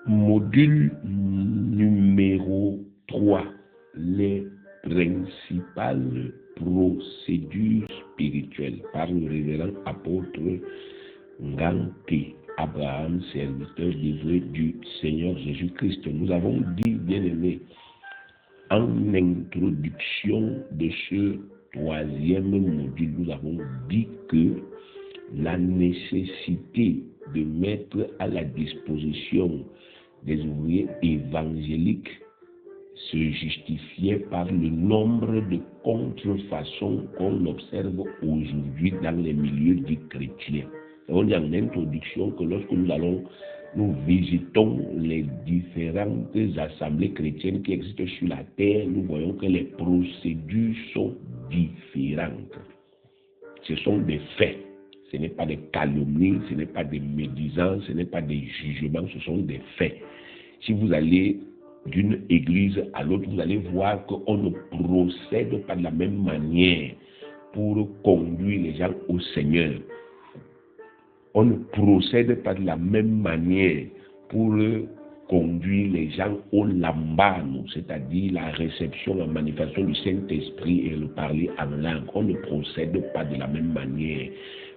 Module numéro 3. Les principales procédures spirituelles par le révérend apôtre Ngante Abraham, serviteur dévoué du Seigneur Jésus-Christ. Nous avons dit, bien-aimés, en introduction de ce troisième module, nous avons dit que la nécessité de mettre à la disposition des ouvriers évangéliques se justifiait par le nombre de contrefaçons qu'on observe aujourd'hui dans les milieux dits chrétiens. On dit en introduction que lorsque nous visitons les différentes assemblées chrétiennes qui existent sur la terre, nous voyons que les procédures sont différentes. Ce sont des faits. Ce n'est pas des calomnies, ce n'est pas des médisances, ce n'est pas des jugements, ce sont des faits. Si vous allez d'une église à l'autre, vous allez voir qu'on ne procède pas de la même manière pour conduire les gens au Seigneur. On ne procède pas de la même manière pour conduire les gens au lambano, c'est-à-dire la réception, la manifestation du Saint-Esprit et le parler en langue. On ne procède pas de la même manière.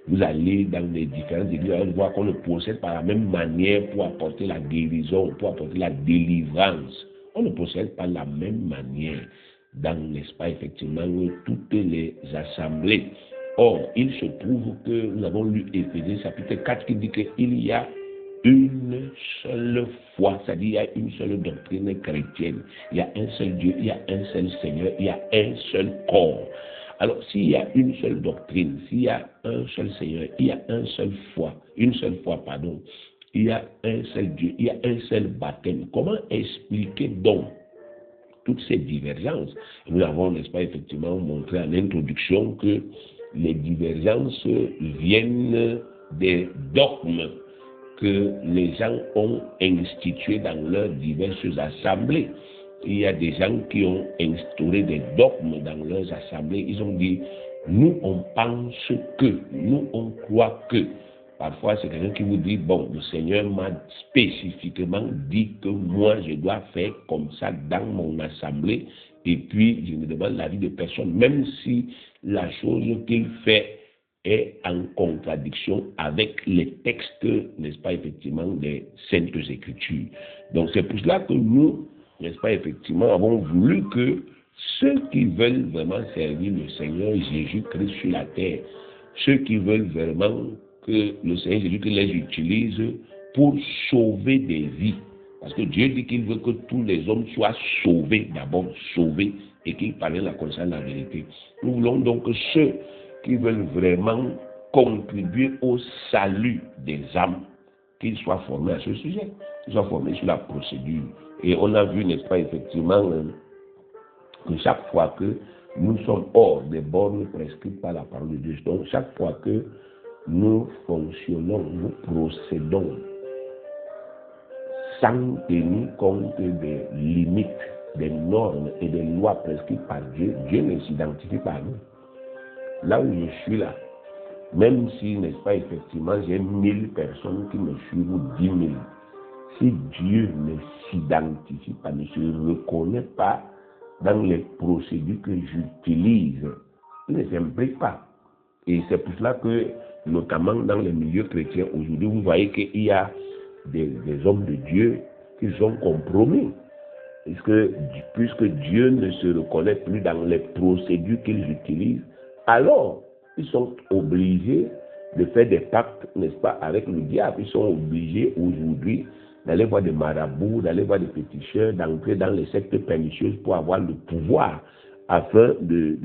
Vous allez dans les différentes églises, vous allez voir qu'on ne procède pas de la même manière pour apporter la guérison, pour apporter la délivrance. On ne procède pas de la même manière dans, n'est-ce pas, effectivement, toutes les assemblées. Or, il se trouve que nous avons lu Éphésiens chapitre 4 qui dit qu'il y a une seule foi, c'est-à-dire il y a une seule doctrine chrétienne. Il y a un seul Dieu, il y a un seul Seigneur, il y a un seul corps. Alors, s'il y a une seule doctrine, s'il y a un seul Seigneur, il y a une seule foi, il y a un seul Dieu, il y a un seul baptême, comment expliquer donc toutes ces divergences? Nous avons, n'est-ce pas, effectivement montré en introduction que les divergences viennent des dogmes que les gens ont institués dans leurs diverses assemblées. Il y a des gens qui ont instauré des dogmes dans leurs assemblées. Ils ont dit, nous on pense que, nous on croit que. Parfois c'est quelqu'un qui vous dit, bon, le Seigneur m'a spécifiquement dit que moi je dois faire comme ça dans mon assemblée, et puis je ne demande l'avis de personne, même si la chose qu'il fait est en contradiction avec les textes, n'est-ce pas, effectivement, des Saintes Écritures. Donc c'est pour cela que nous, n'est-ce pas, effectivement, avons voulu que ceux qui veulent vraiment servir le Seigneur Jésus-Christ sur la terre, ceux qui veulent vraiment que le Seigneur Jésus-Christ les utilise pour sauver des vies, parce que Dieu dit qu'il veut que tous les hommes soient sauvés, d'abord sauvés, et qu'ils parviennent à la connaissance de la vérité. Nous voulons donc que ceux qui veulent vraiment contribuer au salut des âmes, qu'ils soient formés à ce sujet, qu'ils soient formés sur la procédure. Et on a vu, n'est-ce pas, effectivement, que chaque fois que nous sommes hors des bornes prescrites par la parole de Dieu, donc chaque fois que nous fonctionnons, nous procédons sans tenir compte des limites, des normes et des lois prescrites par Dieu, Dieu ne s'identifie pas à nous. Là où je suis là, même si, n'est-ce pas, effectivement, j'ai 1000 personnes qui me suivent ou 10 000, si Dieu ne s'identifie pas, ne se reconnaît pas dans les procédures que j'utilise, il ne s'implique pas. Et c'est pour cela que, notamment dans les milieux chrétiens aujourd'hui, vous voyez qu'il y a des hommes de Dieu qui sont compromis. Puisque Dieu ne se reconnaît plus dans les procédures qu'ils utilisent, alors ils sont obligés de faire des pactes, n'est-ce pas, avec le diable. Ils sont obligés aujourd'hui d'aller voir des marabouts, d'aller voir des féticheurs, d'entrer dans les sectes pernicieuses pour avoir le pouvoir afin de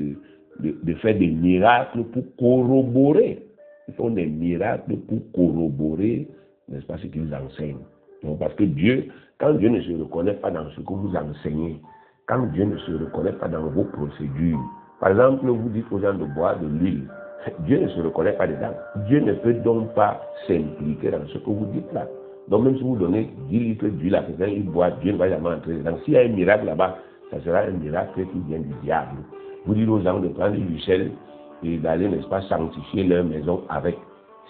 faire des miracles pour corroborer. Ils font des miracles pour corroborer, n'est-ce pas, ce qu'ils enseignent. Donc, parce que Dieu, quand Dieu ne se reconnaît pas dans ce que vous enseignez, quand Dieu ne se reconnaît pas dans vos procédures, par exemple, vous dites aux gens de boire de l'huile, Dieu ne se reconnaît pas dedans. Dieu ne peut donc pas s'impliquer dans ce que vous dites là. Donc même si vous donnez 10 litres d'huile à quelqu'un, il boit, Dieu ne va jamais entrer dedans. S'il y a un miracle là-bas, ça sera un miracle qui vient du diable. Vous dites aux gens de prendre du sel et d'aller, n'est-ce pas, sanctifier leur maison avec.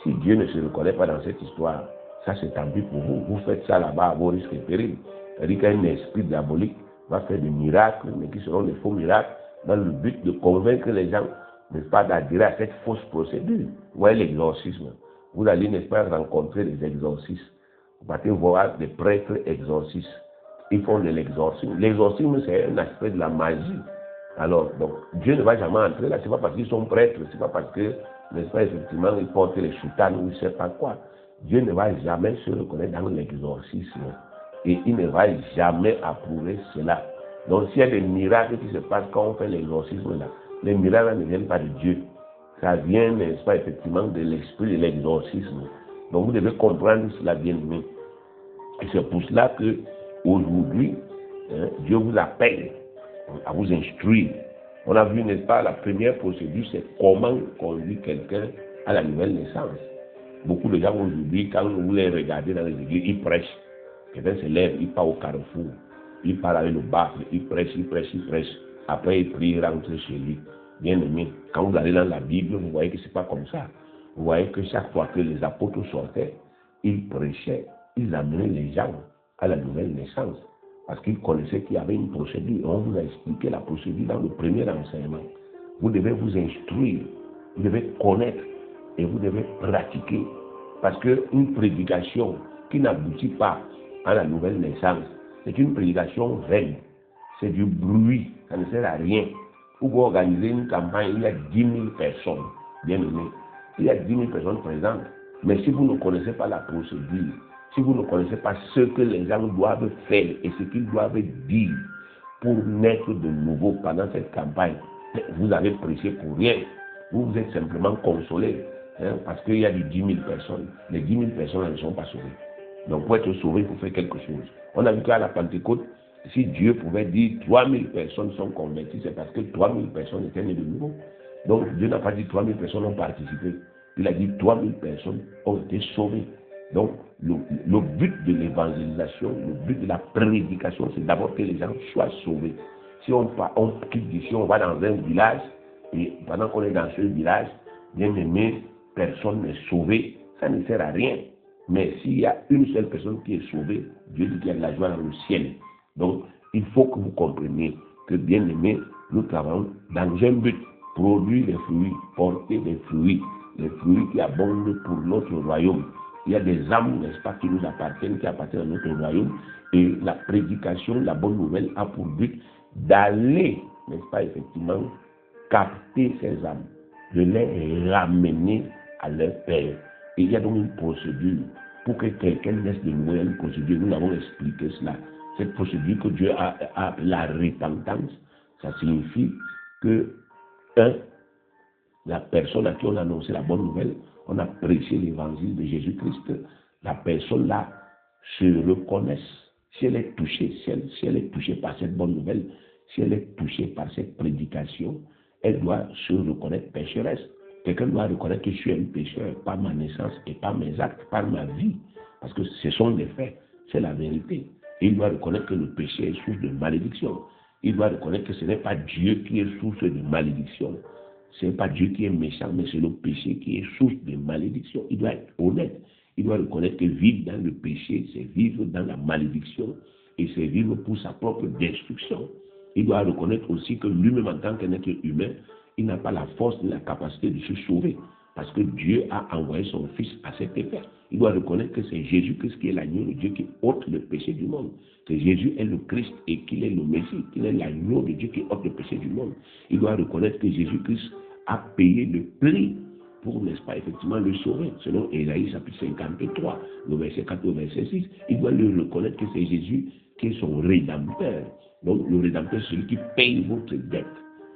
Si Dieu ne se reconnaît pas dans cette histoire, Ça, c'est tant pis pour vous. Vous faites ça là-bas à vos risques et périls. C'est-à-dire qu'un esprit diabolique va faire des miracles, mais qui seront des faux miracles, dans le but de convaincre les gens, n'est-ce pas, d'adhérer à cette fausse procédure. Vous voyez l'exorcisme. Vous allez, n'est-ce pas, rencontrer des exorcistes. Vous partez voir des prêtres exorcistes. Ils font de l'exorcisme. L'exorcisme, c'est un aspect de la magie. Alors, donc, Dieu ne va jamais entrer là. Ce n'est pas parce qu'ils sont prêtres, ce n'est pas parce que, n'est-ce pas, effectivement, ils portent les soutanes ou je ne sais pas quoi. Dieu ne va jamais se reconnaître dans l'exorcisme. Et il ne va jamais approuver cela. Donc, s'il y a des miracles qui se passent quand on fait l'exorcisme là, les miracles ne viennent pas de Dieu. Ça vient, n'est-ce pas, effectivement, de l'esprit de l'exorcisme. Donc, vous devez comprendre cela bien aimé. Et c'est pour cela que, aujourd'hui, Dieu vous appelle à vous instruire. On a vu, n'est-ce pas, la première procédure, c'est comment conduire quelqu'un à la nouvelle naissance. Beaucoup de gens aujourd'hui, quand vous les regardez dans les églises, ils prêchent. Quelqu'un se lève, il part au carrefour, il part avec le baffle, il prêche, il prêche, il prêche. Après, il prie, il rentre chez lui. Bien aimé, quand vous allez dans la Bible, vous voyez que ce n'est pas comme ça. Vous voyez que chaque fois que les apôtres sortaient, ils prêchaient, ils amenaient les gens à la nouvelle naissance. Parce qu'ils connaissaient qu'il y avait une procédure. On vous a expliqué la procédure dans le premier enseignement. Vous devez vous instruire, vous devez connaître et vous devez pratiquer. Parce qu'une prédication qui n'aboutit pas à la nouvelle naissance, c'est une prédication vaine. C'est du bruit, ça ne sert à rien. Vous organisez une campagne, il y a 10 000 personnes, bien aimées. Il y a 10 000 personnes présentes. Mais si vous ne connaissez pas la procédure, si vous ne connaissez pas ce que les gens doivent faire et ce qu'ils doivent dire pour naître de nouveau pendant cette campagne, vous avez prêché pour rien. Vous vous êtes simplement consolé, parce qu'il y a des 10 000 personnes. Les 10 000 personnes ne sont pas sauvées. Donc pour être sauvé, il faut faire quelque chose. On a vu qu'à la Pentecôte, si Dieu pouvait dire 3 000 personnes sont converties, c'est parce que 3 000 personnes étaient nées de nouveau. Donc Dieu n'a pas dit 3 000 personnes ont participé. Il a dit 3 000 personnes ont été sauvées. Donc le but de l'évangélisation, le but de la prédication, c'est d'abord que les gens soient sauvés. Si on quitte d'ici, on va dans un village, et pendant qu'on est dans ce village, bien aimé, personne n'est sauvé, ça ne sert à rien. Mais s'il y a une seule personne qui est sauvée, Dieu dit qu'il y a de la joie dans le ciel. Donc, il faut que vous compreniez que, bien aimé, nous travaillons dans un but, produire des fruits, porter des fruits, les fruits qui abondent pour notre royaume. Il y a des âmes, n'est-ce pas, qui nous appartiennent, qui appartiennent à notre royaume. Et la prédication, la bonne nouvelle a pour but d'aller, n'est-ce pas, effectivement, capter ces âmes, de les ramener à leur Père. Et il y a donc une procédure. Pour que quelqu'un naisse de nouveau, il y a une procédure. Nous avons expliqué cela. Cette procédure que Dieu a appelée la repentance, ça signifie que, la personne à qui on a annoncé la bonne nouvelle, on a prêché l'évangile de Jésus-Christ, la personne là se reconnaisse. Si elle est touchée, si elle est touchée par cette bonne nouvelle, si elle est touchée par cette prédication, elle doit se reconnaître pécheresse. Quelqu'un doit reconnaître que je suis un pécheur par ma naissance et par mes actes, par ma vie. Parce que ce sont des faits, c'est la vérité. Et il doit reconnaître que le péché est source de malédiction. Il doit reconnaître que ce n'est pas Dieu qui est source de malédiction. Ce n'est pas Dieu qui est méchant, mais c'est le péché qui est source de malédiction. Il doit être honnête. Il doit reconnaître que vivre dans le péché, c'est vivre dans la malédiction et c'est vivre pour sa propre destruction. Il doit reconnaître aussi que lui-même, en tant qu'être humain, il n'a pas la force ni la capacité de se sauver. Parce que Dieu a envoyé son Fils à cet effet. Il doit reconnaître que c'est Jésus-Christ qui est l'agneau de Dieu qui ôte le péché du monde. Que Jésus est le Christ et qu'il est le Messie, qu'il est l'agneau de Dieu qui ôte le péché du monde. Il doit reconnaître que Jésus-Christ a payé le prix pour, n'est-ce pas, effectivement, le sauver. Selon Ésaïe chapitre 53, le verset 4 au verset 6, il doit le reconnaître que c'est Jésus qui est son rédempteur. Donc le rédempteur, c'est celui qui paye votre dette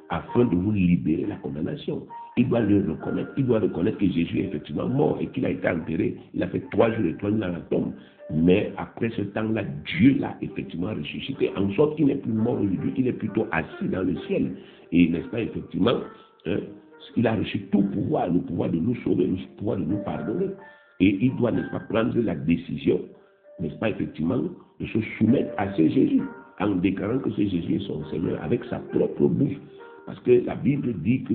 afin de vous libérer de la condamnation. Il doit le reconnaître. Il doit reconnaître que Jésus est effectivement mort et qu'il a été enterré. Il a fait 3 jours et 3 nuits dans la tombe. Mais après ce temps-là, Dieu l'a effectivement ressuscité, en sorte qu'il n'est plus mort aujourd'hui, il est plutôt assis dans le ciel. Et n'est-ce pas, effectivement, il a reçu tout pouvoir, le pouvoir de nous sauver, le pouvoir de nous pardonner. Et il doit, n'est-ce pas, prendre la décision, n'est-ce pas, effectivement, de se soumettre à ce Jésus, en déclarant que ce Jésus est son Seigneur avec sa propre bouche. Parce que la Bible dit que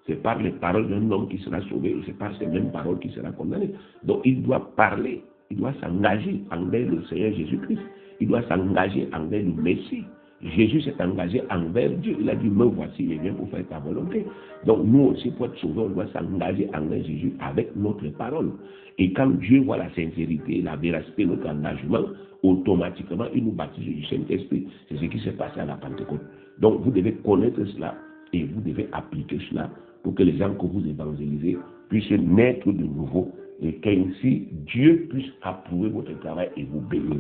c'est par les paroles d'un homme qui sera sauvé et c'est par ces mêmes paroles qu'il sera condamné. Donc il doit parler il doit s'engager envers le Seigneur Jésus-Christ. Il doit s'engager envers le Messie. Jésus s'est engagé envers Dieu. Il a dit, me voici, il vient pour faire ta volonté. Donc nous aussi, pour être sauvés, on doit s'engager envers Jésus avec notre parole. Et quand Dieu voit la sincérité, la véracité de notre engagement, automatiquement, il nous baptise du Saint-Esprit. C'est ce qui s'est passé à la Pentecôte. Donc vous devez connaître cela et vous devez appliquer cela pour que les gens que vous évangélisez puissent naître de nouveau et qu'ainsi Dieu puisse approuver votre travail et vous bénir.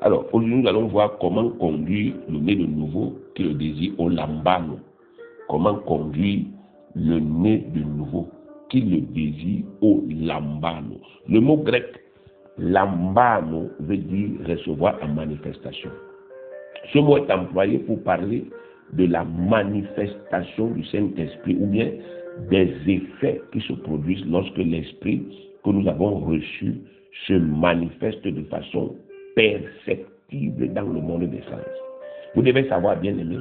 Alors, aujourd'hui, nous allons voir comment conduire le né de nouveau qui le désire au lambano. Comment conduire le né de nouveau qui le désire au lambano. Le mot grec lambano veut dire recevoir en manifestation. Ce mot est employé pour parler de la manifestation du Saint-Esprit ou bien des effets qui se produisent lorsque l'Esprit que nous avons reçu se manifeste de façon perceptible dans le monde des sens. Vous devez savoir, bien aimé,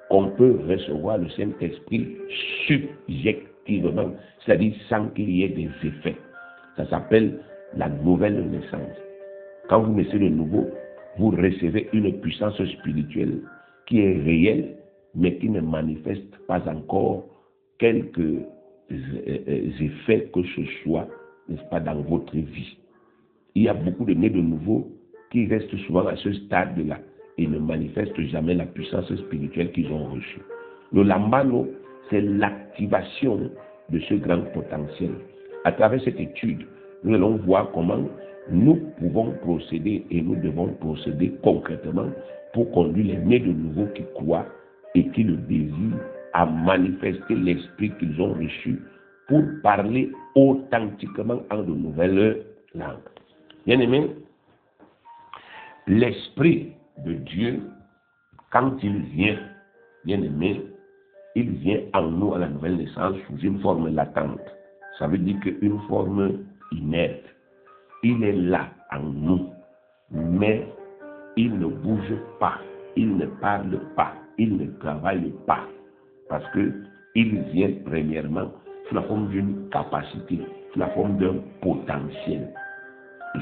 qu'on peut recevoir le Saint-Esprit subjectivement, c'est-à-dire sans qu'il y ait des effets. Ça s'appelle la nouvelle naissance. Quand vous naissez de nouveau, vous recevez une puissance spirituelle qui est réelle, mais qui ne manifeste pas encore quelques effets que ce soit, n'est-ce pas, dans votre vie. Il y a beaucoup de nés de nouveau qui restent souvent à ce stade-là et ne manifestent jamais la puissance spirituelle qu'ils ont reçue. Le lambano, c'est l'activation de ce grand potentiel. À travers cette étude, nous allons voir comment nous pouvons procéder et nous devons procéder concrètement pour conduire les nés de nouveau qui croient et qui le désirent à manifester l'esprit qu'ils ont reçu pour parler authentiquement en de nouvelles langues. Bien aimé, l'Esprit de Dieu, quand il vient, bien aimé, il vient en nous à la nouvelle naissance sous une forme latente. Ça veut dire qu'une forme inerte. Il est là en nous, mais il ne bouge pas, il ne parle pas, il ne travaille pas. Parce qu'il vient premièrement sous la forme d'une capacité, sous la forme d'un potentiel.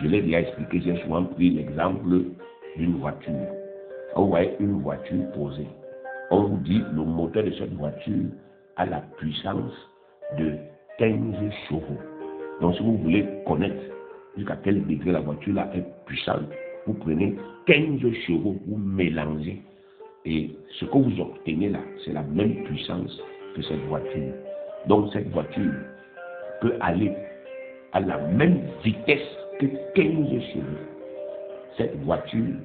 Je l'ai déjà expliqué, j'ai souvent pris l'exemple d'une voiture. On voit une voiture posée. On vous dit le moteur de cette voiture a la puissance de 15 chevaux. Donc si vous voulez connaître jusqu'à quel degré la voiture là est puissante, vous prenez 15 chevaux, vous mélangez. Et ce que vous obtenez là, c'est la même puissance que cette voiture. Donc cette voiture peut aller à la même vitesse que 15 chevaux. Cette voiture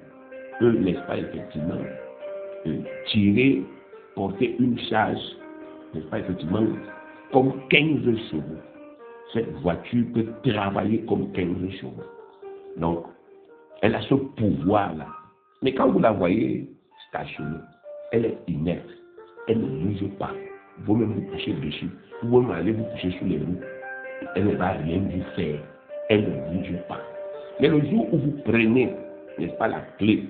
peut, n'est-ce pas, effectivement, tirer, porter une charge, n'est-ce pas, effectivement, comme 15 chevaux. Cette voiture peut travailler comme 15 chevaux. Donc, elle a ce pouvoir-là. Mais quand vous la voyez stationnée, elle est inerte. Elle ne bouge pas. Vous même vous coucher dessus. Vous même aller vous coucher sous les roues. Elle ne va rien vous faire. Elle ne bouge pas. Mais le jour où vous prenez, n'est-ce pas, la clé,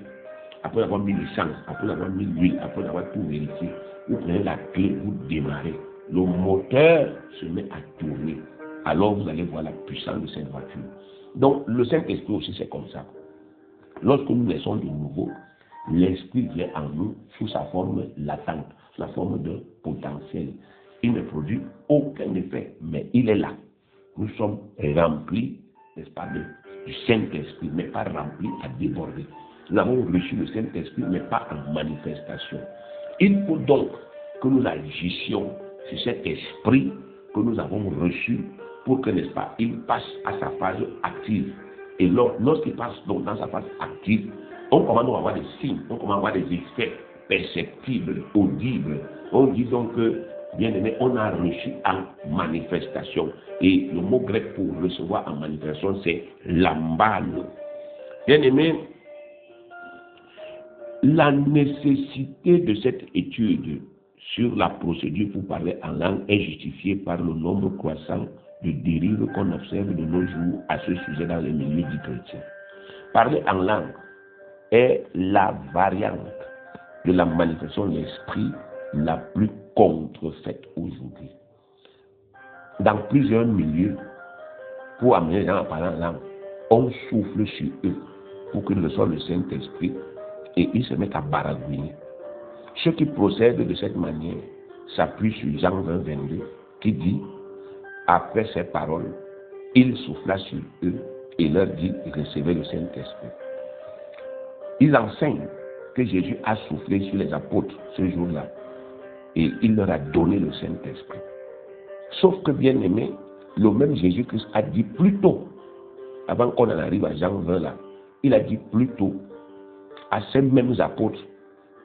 après avoir mis l'essence, après avoir mis l'huile, après avoir tout vérifié, vous prenez la clé, vous démarrez. Le moteur se met à tourner. Alors vous allez voir la puissance de cette voiture. Donc le Saint-Esprit aussi c'est comme ça. Lorsque nous naissons de nouveau, l'Esprit vient en nous sous sa forme latente, sous la forme de potentiel. Il ne produit aucun effet, mais il est là. Nous sommes remplis, n'est-ce pas, du Saint-Esprit, mais pas remplis à déborder. Nous avons reçu le Saint-Esprit, mais pas en manifestation. Il faut donc que nous agissions sur cet esprit que nous avons reçu pour que, n'est-ce pas, il passe à sa phase active. Et lorsqu'il passe donc dans sa phase active, on commence à avoir des signes, on commence à avoir des effets perceptibles, audibles. On dit donc que, bien aimé, on a reçu en manifestation. Et le mot grec pour recevoir en manifestation, c'est lambano. Bien aimé, la nécessité de cette étude sur la procédure pour parler en langue est justifiée par le nombre croissant de dérives qu'on observe de nos jours à ce sujet dans les milieux du chrétien. Parler en langue est la variante de la manifestation de l'esprit la plus contrefaite aujourd'hui. Dans plusieurs milieux, pour amener les gens à parler en langue, on souffle sur eux pour qu'ils reçoivent le Saint-Esprit et ils se mettent à baragouiner. Ceux qui procèdent de cette manière s'appuient sur Jean 20, 22 qui dit, après ces paroles, il souffla sur eux et leur dit, recevez le Saint-Esprit. Ils enseignent que Jésus a soufflé sur les apôtres ce jour-là et il leur a donné le Saint-Esprit. Sauf que, bien aimé, le même Jésus-Christ a dit plus tôt, avant qu'on en arrive à Jean 20 là, il a dit plus tôt à ces mêmes apôtres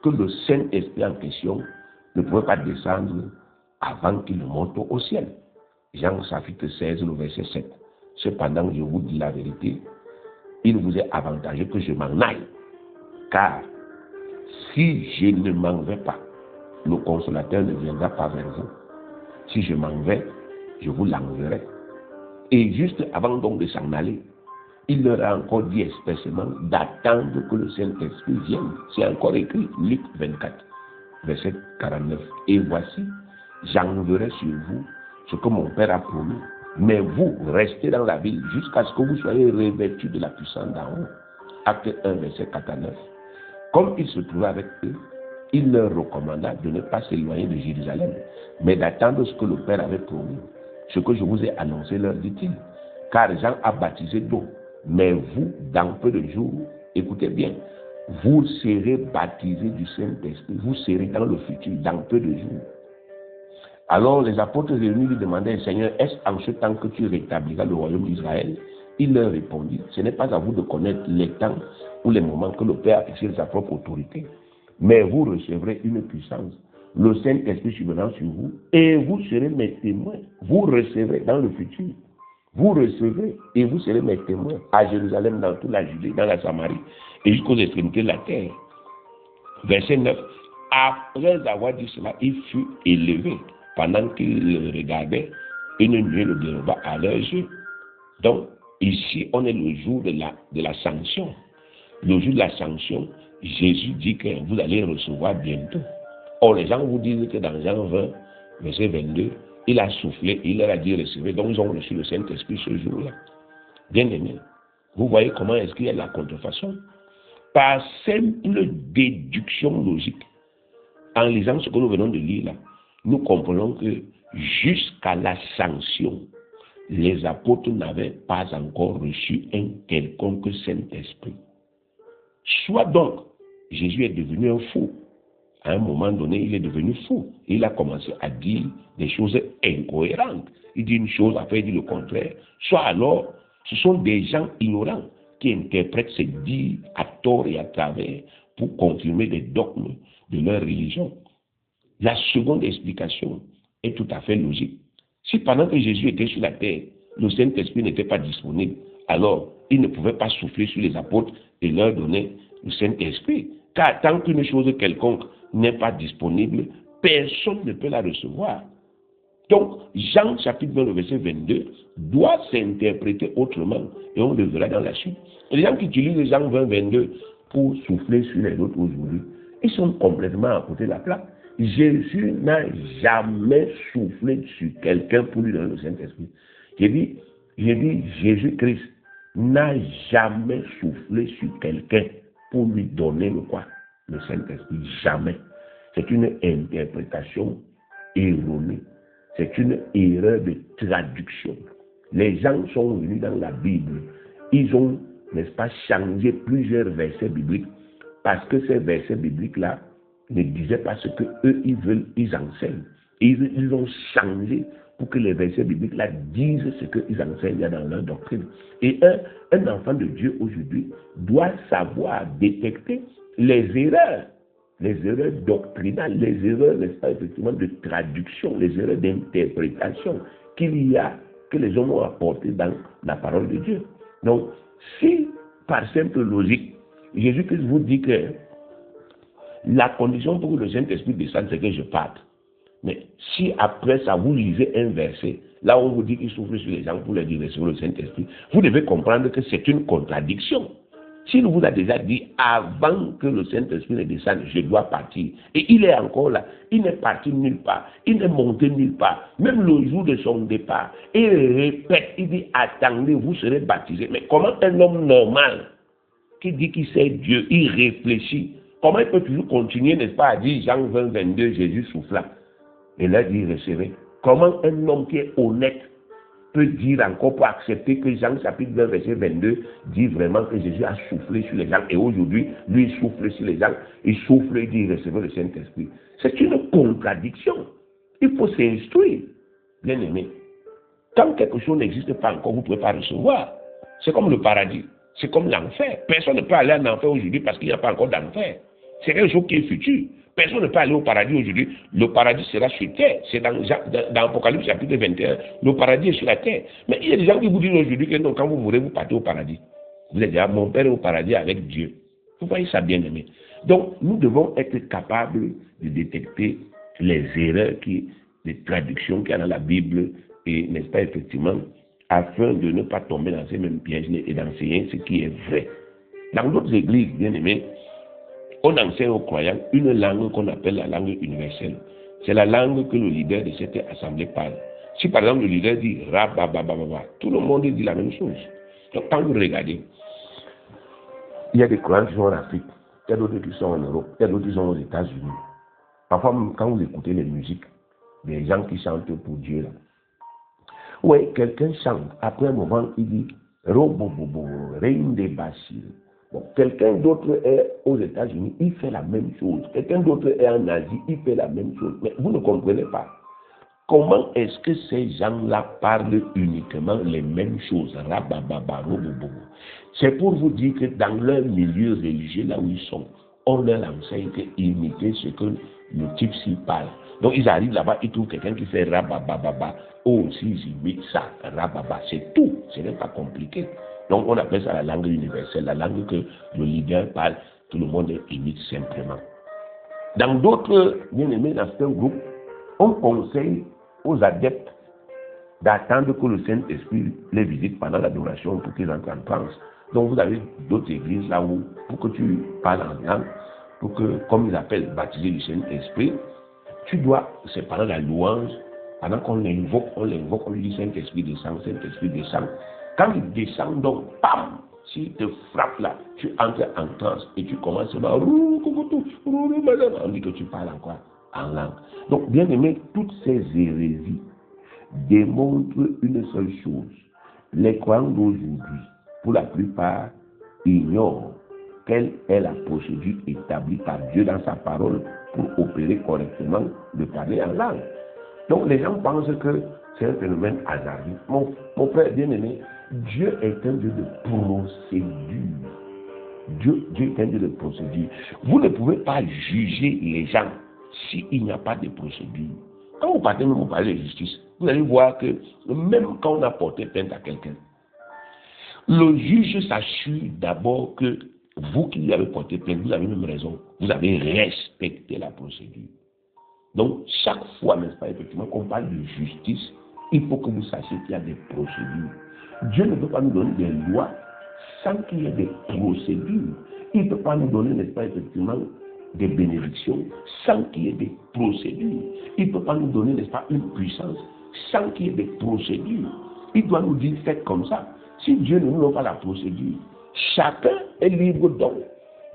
que le Saint-Esprit en question ne pouvait pas descendre avant qu'il ne monte au ciel. Jean chapitre 16, le verset 7. Cependant, je vous dis la vérité, il vous est avantageux que je m'en aille, car si je ne m'en vais pas, le consolateur ne viendra pas vers vous. Si je m'en vais, je vous l'enverrai. Et juste avant donc de s'en aller, il leur a encore dit expressément d'attendre que le Saint-Esprit vienne. C'est encore écrit, Luc 24, verset 49. Et voici, j'enverrai sur vous ce que mon Père a promis. Mais vous, restez dans la ville jusqu'à ce que vous soyez revêtus de la puissance d'en haut. Acte 1, verset 4 à 9. Comme il se trouvait avec eux, il leur recommanda de ne pas s'éloigner de Jérusalem, mais d'attendre ce que le Père avait promis. Ce que je vous ai annoncé, leur dit-il. Car Jean a baptisé d'eau, mais vous, dans peu de jours, écoutez bien, vous serez baptisés du Saint-Esprit, vous serez dans le futur, dans peu de jours. Alors les apôtres réunis lui demandaient, Seigneur, est-ce en ce temps que tu rétabliras le royaume d'Israël? Il leur répondit, ce n'est pas à vous de connaître les temps ou les moments que le Père a fixé de sa propre autorité, mais vous recevrez une puissance, le Saint-Esprit survenant sur vous, et vous serez mes témoins. Vous recevrez dans le futur. Vous recevrez et vous serez mes témoins à Jérusalem, dans toute la Judée, dans la Samarie et jusqu'aux extrémités de la terre. Verset 9. Après avoir dit cela, il fut élevé. Pendant qu'il le regardait, une nuée le déroba à leurs yeux. Donc, ici, on est le jour de la sanction. Le jour de la sanction, Jésus dit que vous allez recevoir bientôt. Or, les gens vous disent que dans Jean 20, verset 22, il a soufflé, il leur a dit recevez. Donc, ils ont reçu le Saint-Esprit ce jour-là. Bien aimé, vous voyez comment est-ce qu'il y a la contrefaçon? Par simple déduction logique, en lisant ce que nous venons de lire là, nous comprenons que jusqu'à la sanction, les apôtres n'avaient pas encore reçu un quelconque Saint-Esprit. Soit donc, Jésus est devenu un fou. À un moment donné, il est devenu fou. Il a commencé à dire des choses incohérentes. Il dit une chose, après il dit le contraire. Soit alors, ce sont des gens ignorants qui interprètent ces dits à tort et à travers pour confirmer des dogmes de leur religion. La seconde explication est tout à fait logique. Si pendant que Jésus était sur la terre, le Saint-Esprit n'était pas disponible, alors il ne pouvait pas souffler sur les apôtres et leur donner le Saint-Esprit. Car tant qu'une chose quelconque n'est pas disponible, personne ne peut la recevoir. Donc, Jean chapitre 20, verset 22, doit s'interpréter autrement, et on le verra dans la suite. Les gens qui utilisent Jean 20, 22 pour souffler sur les autres aujourd'hui, ils sont complètement à côté de la plaque. Jésus n'a jamais soufflé sur quelqu'un pour lui donner le Saint-Esprit. J'ai dit, Jésus-Christ n'a jamais soufflé sur quelqu'un pour lui donner le quoi? Le Saint-Esprit. Jamais. C'est une interprétation erronée. C'est une erreur de traduction. Les gens sont venus dans la Bible. Ils ont, n'est-ce pas, changé plusieurs versets bibliques parce que ces versets bibliques-là ne disaient pas ce que eux ils enseignent. Ils ont changé pour que les versets bibliques-là disent ce qu'ils enseignent dans leur doctrine. Et un enfant de Dieu aujourd'hui doit savoir détecter les erreurs doctrinales, les erreurs, n'est-ce pas, effectivement, de traduction, les erreurs d'interprétation que les hommes ont apportées dans la parole de Dieu. Donc, si par simple logique, Jésus-Christ vous dit que la condition pour que le Saint-Esprit descende, c'est que je parte. Mais si après ça, vous lisez un verset, là où on vous dit qu'il souffle sur les gens pour leur dire recevoir le Saint-Esprit, vous devez comprendre que c'est une contradiction. S'il vous a déjà dit, avant que le Saint-Esprit ne descende, je dois partir. Et il est encore là. Il n'est parti nulle part. Il n'est monté nulle part. Même le jour de son départ. Il répète, il dit, attendez, vous serez baptisés. Mais comment un homme normal, qui dit qu'il sait Dieu, il réfléchit, comment il peut toujours continuer, n'est-ce pas, à dire Jean 20, 22, Jésus souffla. Et là, il dit, recevez. Comment un homme qui est honnête peut dire encore pour accepter que Jean chapitre 20 verset 22 dit vraiment que Jésus a soufflé sur les gens et aujourd'hui, lui il souffle sur les gens, il souffle et dit recevez le Saint-Esprit. C'est une contradiction. Il faut s'instruire, bien aimé. Tant quelque chose n'existe pas encore, vous ne pouvez pas recevoir. C'est comme le paradis, c'est comme l'enfer. Personne ne peut aller en enfer aujourd'hui parce qu'il n'y a pas encore d'enfer. C'est quelque chose qui est futur. Personne ne peut aller au paradis aujourd'hui. Le paradis sera sur terre. C'est dans Apocalypse chapitre 21. Le paradis est sur la terre. Mais il y a des gens qui vous disent aujourd'hui que non, quand vous mourrez, vous partez au paradis. Vous allez dire, mon père est au paradis avec Dieu. Vous voyez ça, bien aimé. Donc, nous devons être capables de détecter les erreurs, les traductions qu'il y a dans la Bible, et n'est-ce pas, effectivement, afin de ne pas tomber dans ces mêmes pièges et d'enseigner ce qui est vrai. Dans d'autres églises, bien aimé, on enseigne aux croyants une langue qu'on appelle la langue universelle. C'est la langue que le leader de cette assemblée parle. Si par exemple le leader dit rababababa, tout le monde dit la même chose. Donc quand vous regardez, il y a des croyants qui sont en Afrique, il y a d'autres qui sont en Europe, il y a d'autres qui sont aux États-Unis. Parfois, quand vous écoutez les musiques, des gens qui chantent pour Dieu là. Oui, quelqu'un chante, après un moment, il dit robobobo, reine des Bachir. Bon, quelqu'un d'autre est aux États-Unis, il fait la même chose. Quelqu'un d'autre est en Asie, il fait la même chose. Mais vous ne comprenez pas. Comment est-ce que ces gens-là parlent uniquement les mêmes choses? C'est pour vous dire que dans leur milieu religieux, là où ils sont, on leur enseigne d'imiter ce que le type-ci parle. Donc ils arrivent là-bas, ils trouvent quelqu'un qui fait rabababa. Oh, si j'imite ça, rababa, c'est tout. Ce n'est pas compliqué. Donc on appelle ça la langue universelle, la langue que le leader parle, tout le monde imite simplement. Dans d'autres, bien aimés, dans certains groupes, on conseille aux adeptes d'attendre que le Saint-Esprit les visite pendant l'adoration pour qu'ils entrent en transe. Donc vous avez d'autres églises là où, pour que tu parles en langue, pour que, comme ils appellent, baptiser du Saint-Esprit, tu dois, c'est pendant la louange, pendant qu'on l'invoque, on lui dit Saint-Esprit descend, Saint-Esprit descend. Quand il descend, donc, pam, s'il te frappe là, tu entres en transe et tu commences à on dit que tu parles encore en langue. Donc, bien aimé, toutes ces hérésies démontrent une seule chose. Les croyants d'aujourd'hui, pour la plupart, ignorent quelle est la procédure établie par Dieu dans sa parole pour opérer correctement de parler en langue. Donc, les gens pensent que c'est un phénomène hasardeux. Mon frère bien-aimé, Dieu est un Dieu de procédure. Dieu est un Dieu de procédure. Vous ne pouvez pas juger les gens s'il n'y a pas de procédure. Quand vous partez même au palais de justice, vous allez voir que même quand on a porté plainte à quelqu'un, le juge s'assure d'abord que vous qui lui avez porté plainte, vous avez même raison, vous avez respecté la procédure. Donc, chaque fois, n'est-ce pas, effectivement, qu'on parle de justice, il faut que vous sachiez qu'il y a des procédures. Dieu ne peut pas nous donner des lois sans qu'il y ait des procédures. Il ne peut pas nous donner, n'est-ce pas, effectivement, des bénédictions sans qu'il y ait des procédures. Il ne peut pas nous donner, n'est-ce pas, une puissance sans qu'il y ait des procédures. Il doit nous dire, faites comme ça. Si Dieu ne nous donne pas la procédure, chacun est libre donc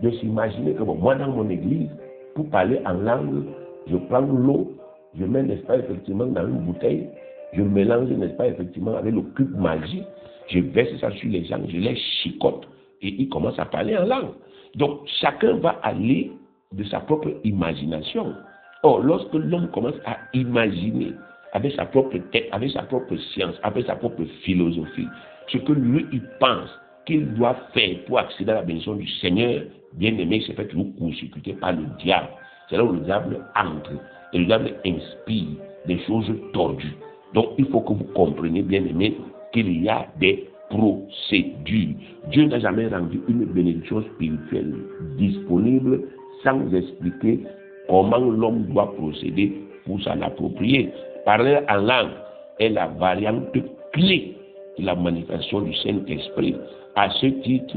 de s'imaginer que bon, moi dans mon église, pour parler en langue, je prends l'eau, je mets, n'est-ce pas, effectivement, dans une bouteille, je mélange, n'est-ce pas, effectivement, avec le cube magique, je verse ça sur les gens, je les chicote et ils commencent à parler en langue. Donc, chacun va aller de sa propre imagination. Or, lorsque l'homme commence à imaginer avec sa propre tête, avec sa propre science, avec sa propre philosophie, ce que lui, il pense qu'il doit faire pour accéder à la bénédiction du Seigneur, bien aimé, c'est fait toujours court-circuiter par le diable. C'est là où le diable entre. Et le diable inspire des choses tordues. Donc, il faut que vous compreniez, bien aimé, qu'il y a des procédures. Dieu n'a jamais rendu une bénédiction spirituelle disponible sans expliquer comment l'homme doit procéder pour s'en approprier. Parler en langue est la variante clé de la manifestation du Saint-Esprit. À ce titre,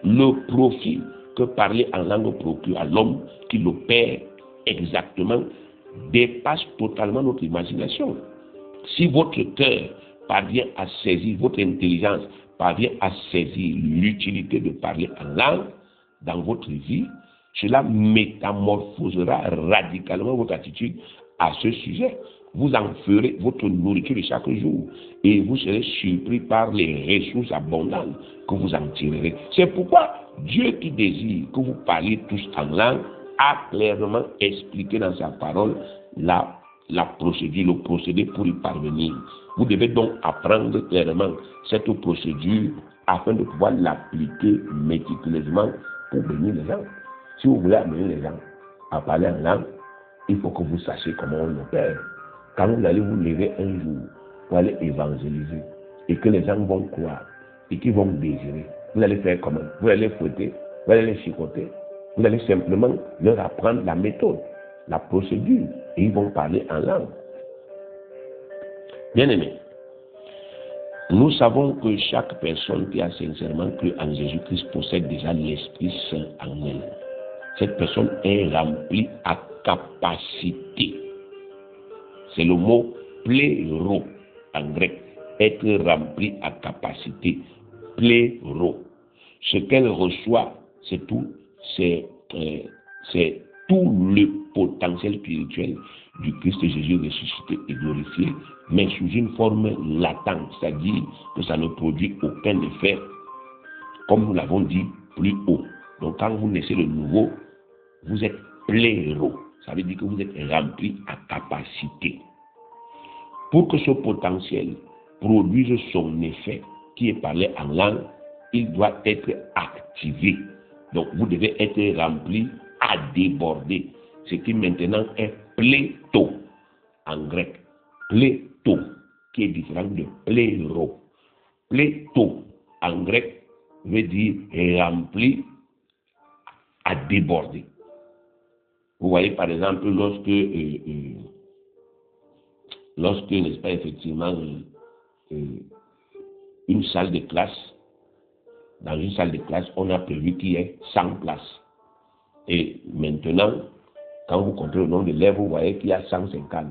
le profit que parler en langue procure à l'homme qui l'opère exactement dépasse totalement notre imagination. Si votre cœur parvient à saisir, votre intelligence parvient à saisir l'utilité de parler en langue dans votre vie, cela métamorphosera radicalement votre attitude à ce sujet. Vous en ferez votre nourriture de chaque jour et vous serez surpris par les ressources abondantes que vous en tirerez. C'est pourquoi Dieu qui désire que vous parliez tous en langue a clairement expliqué dans sa parole la procédure, le procédé pour y parvenir. Vous devez donc apprendre clairement cette procédure afin de pouvoir l'appliquer méticuleusement pour bénir les gens. Si vous voulez amener les gens à parler en langue, il faut que vous sachiez comment on l'opère. Quand vous allez vous lever un jour pour aller évangéliser et que les gens vont croire et qu'ils vont désirer, vous allez faire comment? Vous allez les fouetter, vous allez les chicoter, vous allez simplement leur apprendre la méthode, la procédure, et ils vont parler en langue. Bien-aimés, nous savons que chaque personne qui a sincèrement cru en Jésus-Christ possède déjà l'Esprit Saint en elle. Cette personne est remplie à capacité. C'est le mot pléro en grec. Être rempli à capacité. Pléro. Ce qu'elle reçoit, c'est tout le potentiel spirituel du Christ Jésus ressuscité et glorifié, mais sous une forme latente, c'est-à-dire que ça ne produit aucun effet, comme nous l'avons dit plus haut. Donc quand vous naissez de nouveau, vous êtes pléro. Ça veut dire que vous êtes rempli à capacité. Pour que ce potentiel produise son effet, qui est parlé en langue, il doit être activé. Donc vous devez être rempli à déborder, ce qui maintenant est pléto en grec. Pléto, qui est différent de pléro. Pléto en grec veut dire rempli à déborder. Vous voyez par exemple lorsque n'est-ce pas effectivement une salle de classe, dans une salle de classe, on a prévu qu'il y ait 100 places. Et maintenant, quand vous comptez le nombre d'élèves, vous voyez qu'il y a 150.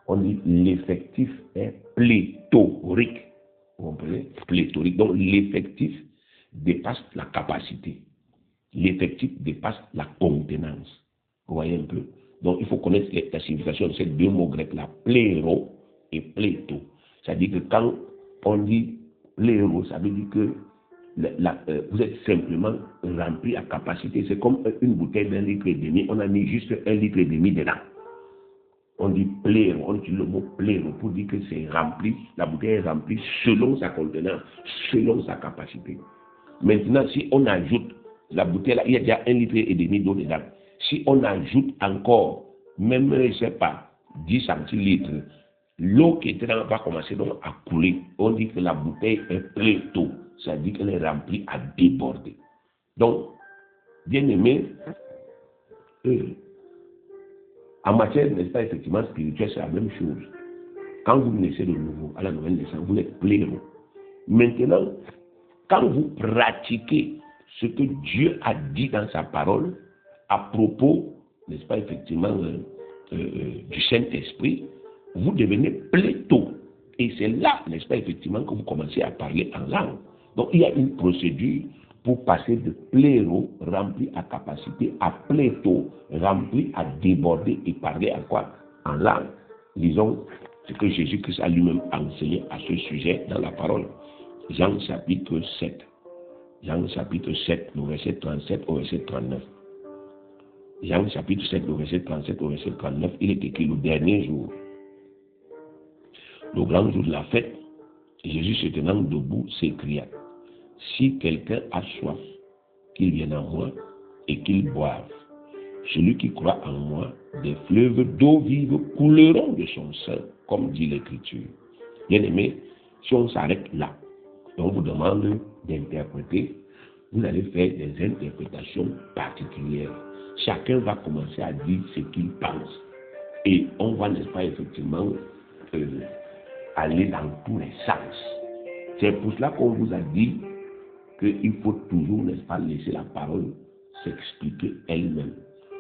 On dit l'effectif est pléthorique. Vous comprenez? Pléthorique. Donc l'effectif dépasse la capacité. L'effectif dépasse la contenance. Vous voyez un peu? Donc il faut connaître la signification de ces deux mots grecs-là, pléro et pléto. C'est-à-dire que quand on dit pléro, ça veut dire que vous êtes simplement rempli à capacité. C'est comme une bouteille d'1,5 litre. On a mis juste 1,5 litre dedans. On dit pléro, on utilise le mot pléro pour dire que c'est rempli, la bouteille est remplie selon sa contenance, selon sa capacité. Maintenant, si on ajoute la bouteille là, il y a déjà 1,5 litre d'eau dedans. Si on ajoute encore, même, je ne sais pas, 10 centilitres, l'eau qui est dedans va commencer donc à couler. On dit que la bouteille est pléto, c'est-à-dire qu'elle est remplie à déborder. Donc, bien aimé, en matière, n'est-ce pas, effectivement, spirituelle, c'est la même chose. Quand vous naissez de nouveau, à la nouvelle naissance, vous êtes pléro. Maintenant, quand vous pratiquez ce que Dieu a dit dans sa parole, à propos, n'est-ce pas, effectivement, du Saint-Esprit, vous devenez pléto. Et c'est là, n'est-ce pas, effectivement, que vous commencez à parler en langue. Donc, il y a une procédure pour passer de pléro, rempli à capacité, à pléto, rempli à déborder et parler à quoi? En langue. Lisons ce que Jésus-Christ a lui-même enseigné à ce sujet dans la parole. Jean chapitre 7. Jean chapitre 7, le verset 37 au verset 39. Jean chapitre 7, le verset 37 au verset 39, il est écrit le dernier jour, le grand jour de la fête, Jésus se tenant debout s'écria, si quelqu'un a soif, qu'il vienne à moi et qu'il boive. Celui qui croit en moi, des fleuves d'eau vive couleront de son sein, comme dit l'Écriture. Bien aimé, si on s'arrête là, et on vous demande d'interpréter, vous allez faire des interprétations particulières. Chacun va commencer à dire ce qu'il pense. Et on va, n'est-ce pas, effectivement, aller dans tous les sens. C'est pour cela qu'on vous a dit qu'il faut toujours, n'est-ce pas, laisser la parole s'expliquer elle-même.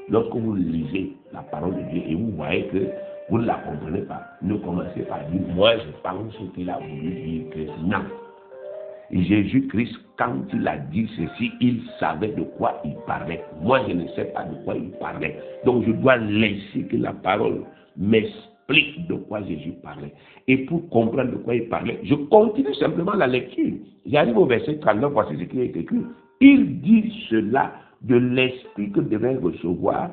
Lorsque vous lisez la parole de Dieu et vous voyez que vous ne la comprenez pas, ne commencez pas à dire, moi je pense qu'il a voulu dire que non. Et Jésus-Christ, quand il a dit ceci, il savait de quoi il parlait. Moi, je ne sais pas de quoi il parlait. Donc, je dois laisser que la parole m'explique de quoi Jésus parlait. Et pour comprendre de quoi il parlait, je continue simplement la lecture. J'arrive au verset 39, voici ce qui est écrit. Il dit cela de l'esprit que devaient recevoir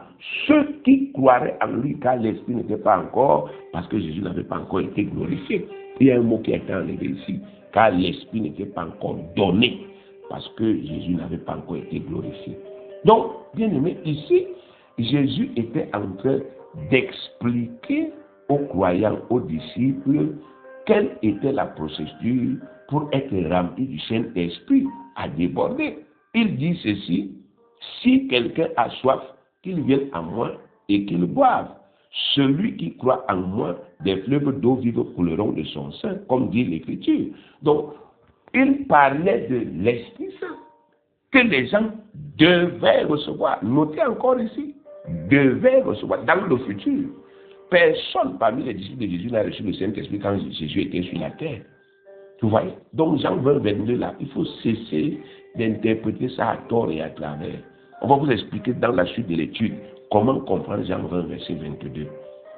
ceux qui croiraient en lui, car l'esprit n'était pas encore, parce que Jésus n'avait pas encore été glorifié. Il y a un mot qui a été enlevé ici, car l'esprit n'était pas encore donné, parce que Jésus n'avait pas encore été glorifié. Donc, bien aimé, ici, Jésus était en train d'expliquer aux croyants, aux disciples, quelle était la procédure pour être rempli du Saint-Esprit à déborder. Il dit ceci, si quelqu'un a soif, qu'il vienne à moi et qu'il boive. Celui qui croit en moi, des fleuves d'eau vive couleront de son sein, comme dit l'Écriture. Donc, il parlait de l'Esprit Saint, que les gens devaient recevoir. Notez encore ici, devaient recevoir dans le futur. Personne parmi les disciples de Jésus n'a reçu le Saint-Esprit quand Jésus était sur la terre. Vous voyez? Donc, Jean 20, 22, là, il faut cesser d'interpréter ça à tort et à travers. On va vous expliquer dans la suite de l'étude comment comprendre Jean 20, verset 22.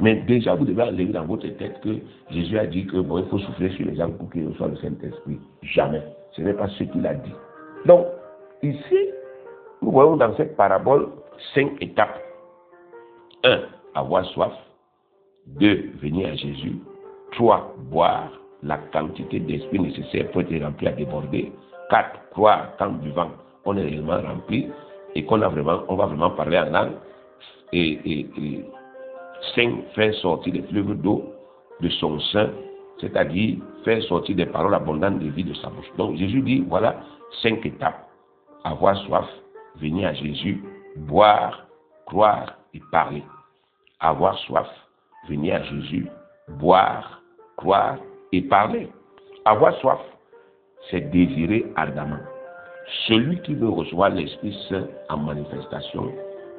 Mais déjà, vous devez enlever dans votre tête que Jésus a dit que bon, il faut souffler sur les gens pour qu'ils reçoivent le Saint-Esprit. Jamais. Ce n'est pas ce qu'il a dit. Donc, ici, nous voyons dans cette parabole 5 étapes. 1. Avoir soif. 2. Venir à Jésus. 3. Boire la quantité d'esprit nécessaire pour être rempli à déborder. 4. Croire qu'en buvant, on est réellement rempli et on va vraiment parler en langue. Et 5. Faire sortir les fleuves d'eau de son sein, c'est-à-dire faire sortir des paroles abondantes de vie de sa bouche. Donc Jésus dit, voilà 5 étapes. Avoir soif, venir à Jésus, boire, croire et parler. Avoir soif, venir à Jésus, boire, croire et parler. Avoir soif, c'est désirer ardemment. Celui qui veut recevoir l'Esprit Saint en manifestation,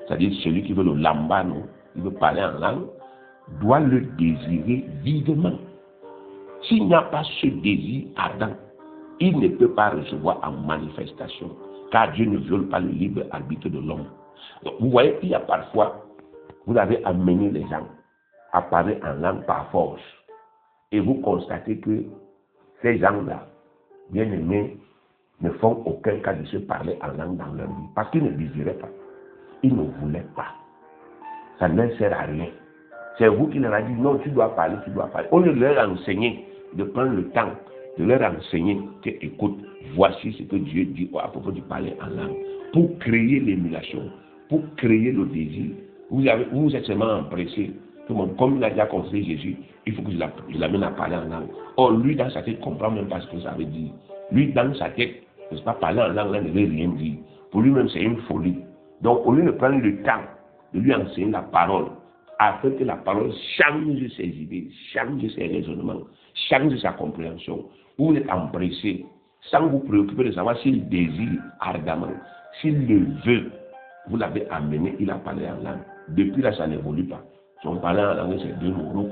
c'est-à-dire celui qui veut le lambano, il veut parler en langue, doit le désirer vivement. S'il n'y a pas ce désir ardent, il ne peut pas recevoir en manifestation, car Dieu ne viole pas le libre arbitre de l'homme. Donc, vous voyez, il y a parfois, vous avez amené les gens à parler en langue par force, et vous constatez que ces gens-là, bien aimés, ne font aucun cas de se parler en langue dans leur vie, parce qu'ils ne désiraient pas, ils ne voulaient pas. Ça ne sert à rien. C'est vous qui leur avez dit non, tu dois parler, tu dois parler. On leur enseigner, de prendre le temps de leur enseigner que, écoute, voici ce que Dieu dit à propos de parler en langue. Pour créer l'émulation, pour créer le désir. Vous êtes seulement empressé. Comme il a déjà conseillé Jésus, il faut que je l'amène à parler en langue. Or, lui, dans sa tête, ne comprend même pas ce que ça veut dire. Lui, dans sa tête, n'est-ce pas, parler en langue, là, ne veut rien dire. Pour lui-même, c'est une folie. Donc, au lieu de prendre le temps de lui enseigner la parole, afin que la parole change ses idées, change ses raisonnements, change sa compréhension. Vous êtes empressé, sans vous préoccuper de savoir s'il désire ardemment, s'il le veut, vous l'avez amené, il a parlé en langue. Depuis là, ça n'évolue pas. Son parler en langue, c'est deux mots,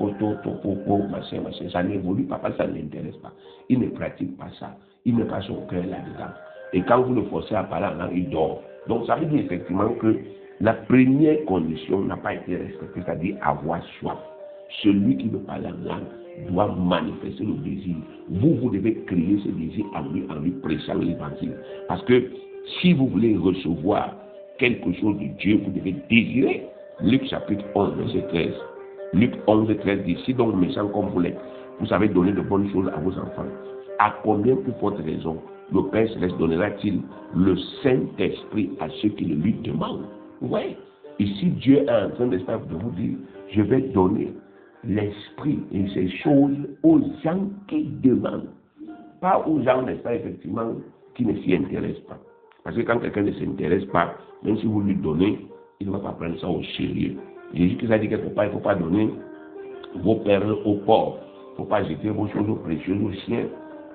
machin, ça n'évolue pas, parce que ça ne l'intéresse pas. Il ne pratique pas ça, il n'a pas son cœur là-dedans. Et quand vous le forcez à parler en langue, il dort. Donc ça veut dire effectivement que la première condition n'a pas été respectée, c'est-à-dire avoir soif. Celui qui veut parler en langue doit manifester le désir. Vous devez créer ce désir en lui prêchant l'évangile. Parce que si vous voulez recevoir quelque chose de Dieu, vous devez désirer. Luc chapitre 11, verset 13. Luc 11, 13 dit, si donc méchant comme vous l'êtes, vous savez donner de bonnes choses à vos enfants, à combien plus forte raison le Père Céleste donnera-t-il le Saint-Esprit à ceux qui le lui demandent? Vous voyez, ici Dieu est en train de vous dire, je vais donner l'Esprit et ces choses aux gens qui demandent. Pas aux gens, n'est-ce pas, effectivement, qui ne s'y intéressent pas. Parce que quand quelqu'un ne s'intéresse pas, même si vous lui donnez, il ne va pas prendre ça au sérieux. Jésus qui a dit quelque part, il ne faut pas donner vos perles aux pauvres. Il ne faut pas jeter vos choses aux précieux aux chiens.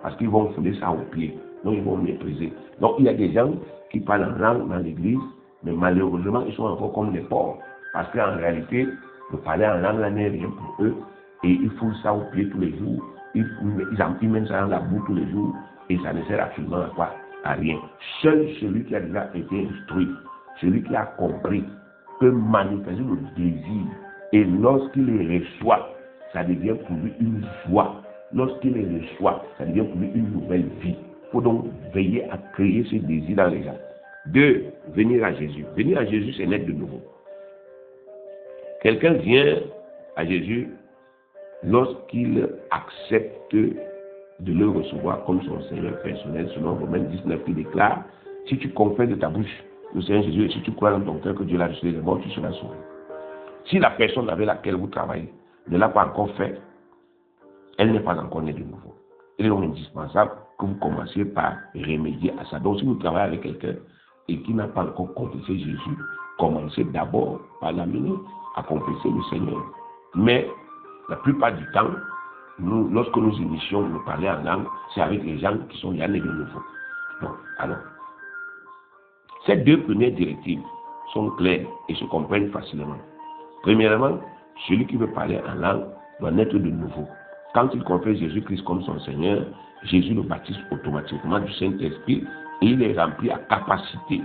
parce qu'ils vont fouler ça aux pieds. Donc, ils vont mépriser. Donc, il y a des gens qui parlent en langue dans l'église, mais malheureusement, ils sont encore comme des porcs. Parce qu'en réalité, le parler en langue n'est rien pour eux. Et ils foulent ça aux pieds tous les jours. Ils mènent ça dans la boue tous les jours. Et ça ne sert absolument à quoi? À rien. Seul celui qui a déjà été instruit, celui qui a compris, peut manifester le désir. Et lorsqu'il les reçoit, ça devient pour lui une joie. Lorsqu'il les reçoit, ça devient pour lui une nouvelle vie. Il faut donc veiller à créer ce désir dans les gens. 2. Venir à Jésus. Venir à Jésus, c'est naître de nouveau. Quelqu'un vient à Jésus lorsqu'il accepte de le recevoir comme son Seigneur personnel, selon Romains 19 qui déclare, si tu confesses de ta bouche le Seigneur Jésus, et si tu crois dans ton cœur que Dieu l'a ressuscité des morts, tu seras sauvé. Si la personne avec laquelle vous travaillez ne l'a pas encore fait, elle n'est pas encore née de nouveau. Il est donc indispensable que vous commenciez par remédier à ça. Donc si vous travaillez avec quelqu'un et qui n'a pas encore confessé Jésus, commencez d'abord par l'amener à confesser le Seigneur. Mais la plupart du temps, lorsque nous initions de parler en langue, c'est avec les gens qui sont nés de nouveau. Donc, alors, ces 2 premières directives sont claires et se comprennent facilement. Premièrement, celui qui veut parler en langue doit naître de nouveau. Quand il confesse Jésus-Christ comme son Seigneur, Jésus le baptise automatiquement du Saint-Esprit et il est rempli à capacité.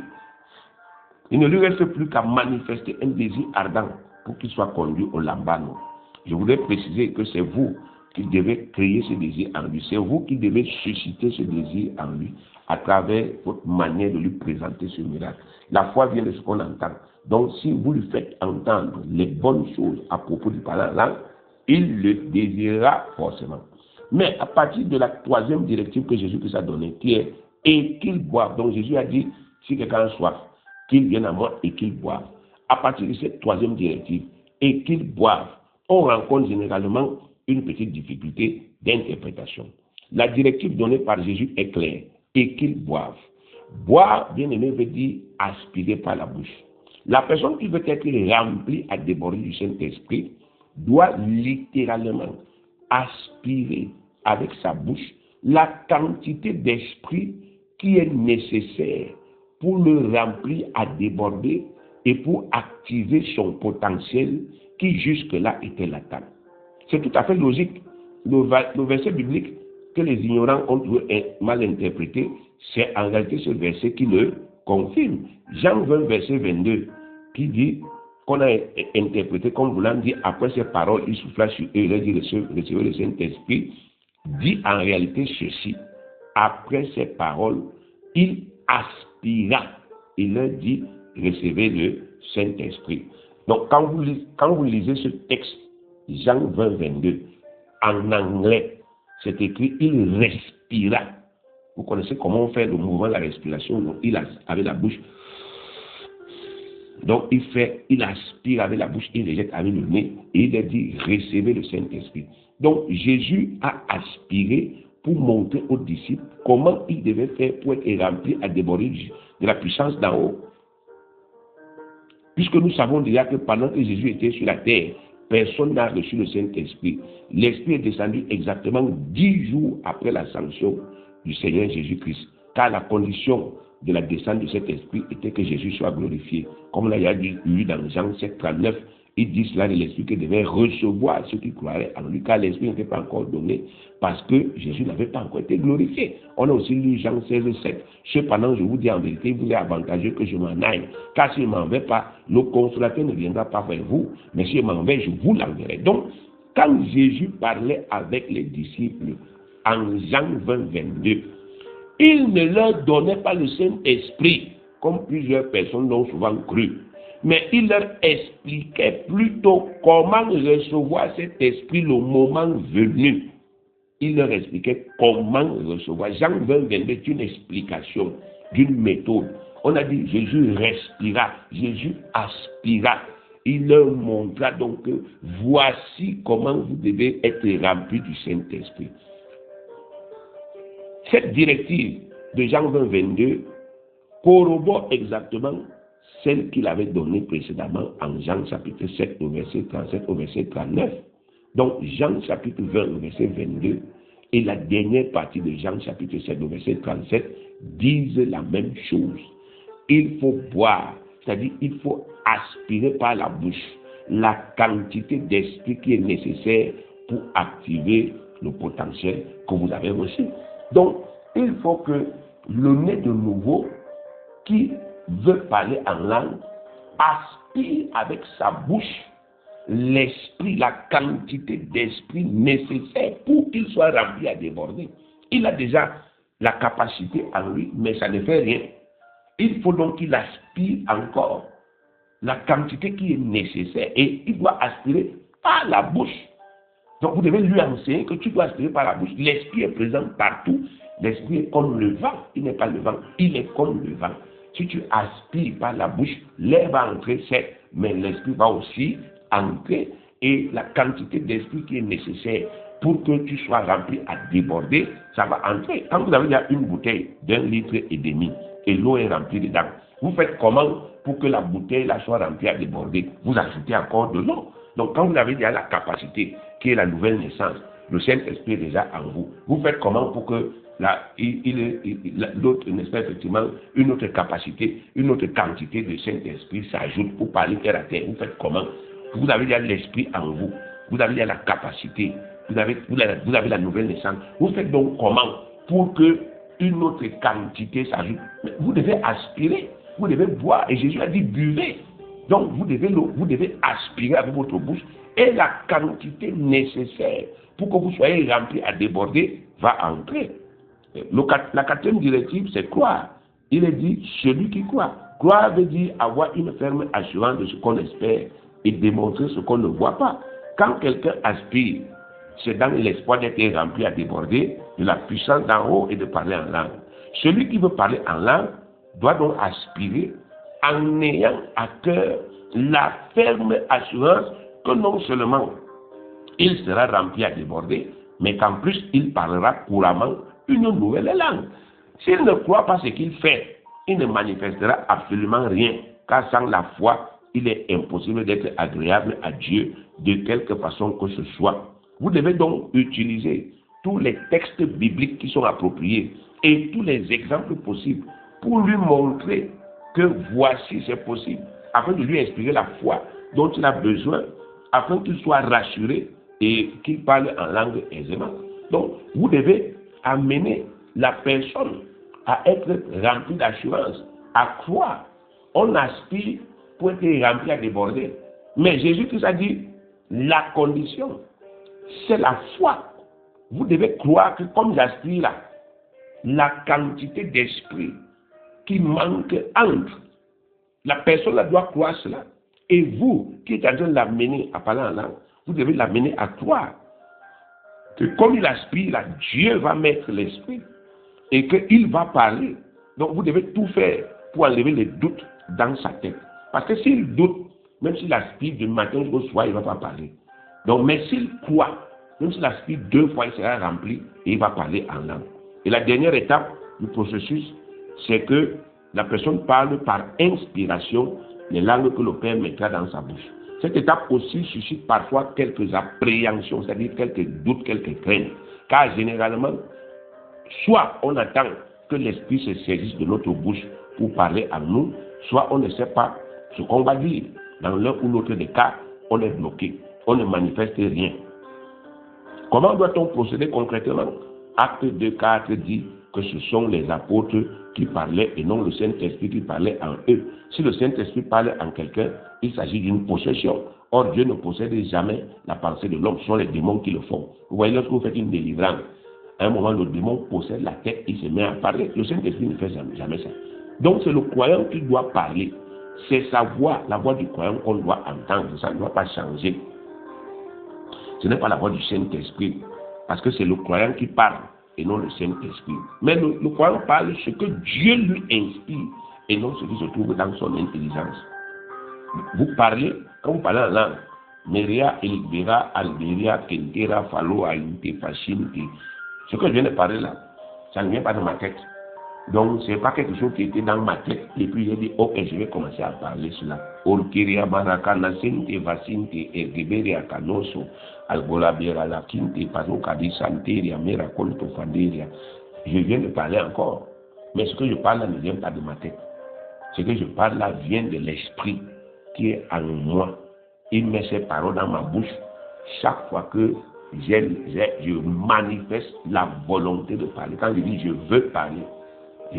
Il ne lui reste plus qu'à manifester un désir ardent pour qu'il soit conduit au lambano. Je voudrais préciser que c'est vous qui devez créer ce désir en lui. C'est vous qui devez susciter ce désir en lui à travers votre manière de lui présenter ce miracle. La foi vient de ce qu'on entend. Donc, si vous lui faites entendre les bonnes choses à propos du parler en langue, il le désirera forcément. Mais à partir de la 3e directive que Jésus a donnée, qui est « et qu'il boive ». Donc, Jésus a dit, si quelqu'un a soif, qu'il vienne à moi et qu'il boive. À partir de cette 3e directive, « et qu'il boive », on rencontre généralement une petite difficulté d'interprétation. La directive donnée par Jésus est claire, et qu'il boive. Boire, bien aimé, veut dire aspirer par la bouche. La personne qui veut être remplie à déborder du Saint-Esprit doit littéralement aspirer avec sa bouche la quantité d'esprit qui est nécessaire pour le remplir à déborder et pour activer son potentiel qui jusque-là était latent. C'est tout à fait logique. Le verset biblique que les ignorants ont mal interprété, c'est en réalité ce verset qui le confirme. Jean 20, verset 22, qui dit, qu'on a interprété comme voulant dire, après ces paroles, il souffla sur eux, il a dit, recevez le Saint-Esprit, dit en réalité ceci, après ces paroles, il aspira, il leur dit, recevez le Saint-Esprit. Donc, quand vous lisez ce texte, Jean 20, 22, en anglais, c'est écrit, il respira. Vous connaissez comment on fait le mouvement de la respiration, donc il avec la bouche. Donc, il aspire avec la bouche, il rejette avec le nez, et il a dit, recevez le Saint-Esprit. Donc, Jésus a aspiré pour montrer aux disciples comment ils devaient faire pour être remplis à déborder de la puissance d'en haut. Puisque nous savons déjà que pendant que Jésus était sur la terre, personne n'a reçu le Saint-Esprit. L'Esprit est descendu exactement 10 jours après l'ascension du Seigneur Jésus-Christ. Car la condition de la descente de cet Esprit était que Jésus soit glorifié. Comme là, il y a lu dans Jean 7, 39, il dit cela de l'Esprit qui devait recevoir ceux qui croiraient en lui, car l'Esprit n'était pas encore donné, parce que Jésus n'avait pas encore été glorifié. On a aussi lu Jean 16, 7. Cependant, je vous dis en vérité, il vous est avantageux que je m'en aille, car s'il ne m'en va pas, le consolateur ne viendra pas vers vous, mais s'il m'en va, je vous l'enverrai. Donc, quand Jésus parlait avec les disciples en Jean 20, 22, il ne leur donnait pas le Saint-Esprit, comme plusieurs personnes l'ont souvent cru. Mais il leur expliquait plutôt comment recevoir cet esprit le moment venu. Il leur expliquait comment recevoir. Jean 20, 22 est une explication d'une méthode. On a dit Jésus respira, Jésus aspira. Il leur montra donc que voici comment vous devez être remplis du Saint-Esprit. Cette directive de Jean 20, 22 corrobore exactement celle qu'il avait donnée précédemment en Jean chapitre 7 au verset 37 au verset 39. Donc Jean chapitre 20 au verset 22 et la dernière partie de Jean chapitre 7, verset 37, disent la même chose. Il faut boire, c'est-à-dire il faut aspirer par la bouche la quantité d'esprit qui est nécessaire pour activer le potentiel que vous avez reçu. Donc, il faut que le né de nouveau qui veut parler en langue aspire avec sa bouche l'esprit, la quantité d'esprit nécessaire pour qu'il soit rempli à déborder. Il a déjà la capacité en lui, mais ça ne fait rien. Il faut donc qu'il aspire encore la quantité qui est nécessaire et il doit aspirer par la bouche. Donc vous devez lui enseigner que tu dois aspirer par la bouche. L'esprit est présent partout. L'esprit est comme le vent. Il n'est pas le vent, il est comme le vent. Si tu aspires par la bouche, l'air va entrer, certes, mais l'esprit va aussi entrer et la quantité d'esprit qui est nécessaire pour que tu sois rempli à déborder, ça va entrer. Quand vous avez déjà une bouteille d'1,5 litre et l'eau est remplie dedans, vous faites comment pour que la bouteille là soit remplie à déborder? Vous ajoutez encore de l'eau. Donc quand vous avez déjà la capacité qui est la nouvelle naissance, le Saint-Esprit est déjà en vous. Vous faites comment pour que l'autre, n'est-ce pas, effectivement, une autre capacité, une autre quantité de Saint-Esprit s'ajoute pour parler terre à terre? Vous faites comment? Vous avez déjà l'Esprit en vous. Vous avez déjà la capacité. Vous avez la nouvelle naissance. Vous faites donc comment pour que une autre quantité s'ajoute? Vous devez aspirer. Vous devez boire. Et Jésus a dit buvez. Donc vous devez aspirer avec votre bouche et la quantité nécessaire pour que vous soyez rempli à déborder va entrer. La quatrième directive, c'est croire. Il est dit celui qui croit. Croire veut dire avoir une ferme assurance de ce qu'on espère et démontrer ce qu'on ne voit pas. Quand quelqu'un aspire, c'est dans l'espoir d'être rempli à déborder de la puissance d'en haut et de parler en langue. Celui qui veut parler en langue doit donc aspirer en ayant à cœur la ferme assurance que non seulement il sera rempli à déborder, mais qu'en plus il parlera couramment une nouvelle langue. S'il ne croit pas ce qu'il fait, il ne manifestera absolument rien, car sans la foi, il est impossible d'être agréable à Dieu de quelque façon que ce soit. Vous devez donc utiliser tous les textes bibliques qui sont appropriés et tous les exemples possibles pour lui montrer que voici c'est possible, afin de lui expliquer la foi dont il a besoin, afin qu'il soit rassuré et qu'il parle en langue aisément. Donc, vous devez amener la personne à être remplie d'assurance, à croire. On aspire pour être rempli à déborder. Mais Jésus-Christ a dit, la condition, c'est la foi. Vous devez croire que comme j'aspire là, la quantité d'esprit qui manque entre. La personne là doit croire cela. Et vous, qui êtes en train de l'amener à parler en langue, vous devez l'amener à croire que comme il aspire là, Dieu va mettre l'esprit et qu'il va parler. Donc vous devez tout faire pour enlever les doutes dans sa tête. Parce que s'il doute, même s'il aspire du matin jusqu'au soir, il ne va pas parler. Donc, mais s'il croit, même s'il aspire 2 fois, il sera rempli et il va parler en langue. Et la dernière étape du processus, c'est que la personne parle par inspiration les langues que le Père mettra dans sa bouche. Cette étape aussi suscite parfois quelques appréhensions, c'est-à-dire quelques doutes, quelques craintes. Car généralement, soit on attend que l'Esprit se saisisse de notre bouche pour parler à nous, soit on ne sait pas ce qu'on va dire. Dans l'un ou l'autre des cas, on est bloqué, on ne manifeste rien. Comment doit-on procéder concrètement? Acte 2:4 dit que ce sont les apôtres qui parlaient et non le Saint-Esprit qui parlait en eux. Si le Saint-Esprit parle en quelqu'un, il s'agit d'une possession. Or, Dieu ne possède jamais la pensée de l'homme, ce sont les démons qui le font. Vous voyez, lorsque vous faites une délivrance, à un moment, le démon possède la tête, il se met à parler. Le Saint-Esprit ne fait jamais ça. Donc, c'est le croyant qui doit parler. C'est sa voix, la voix du croyant qu'on doit entendre. Ça ne doit pas changer. Ce n'est pas la voix du Saint-Esprit, parce que c'est le croyant qui parle et non le Saint-Esprit. Mais le croyant parle ce que Dieu lui inspire et non ce qui se trouve dans son intelligence. Vous parlez, quand vous parlez en langue, Meria, Elibera, Alberia, Kentera, Falo, Alinte, Fascinti. Ce que je viens de parler là, ça ne vient pas de ma tête. Donc, ce n'est pas quelque chose qui était dans ma tête. Et puis, j'ai dit, ok, je vais commencer à parler cela. Olkiria Barakana Sinte Vasinte Ergeberia Canoso, Albolabera La Quinte, Panokadi Santeria, Mera Colto Fanderia. Je viens de parler encore. Mais ce que je parle là ne vient pas de ma tête. Ce que je parle là vient de l'esprit qui est en moi. Il met ces paroles dans ma bouche chaque fois que je manifeste la volonté de parler. Quand je dis je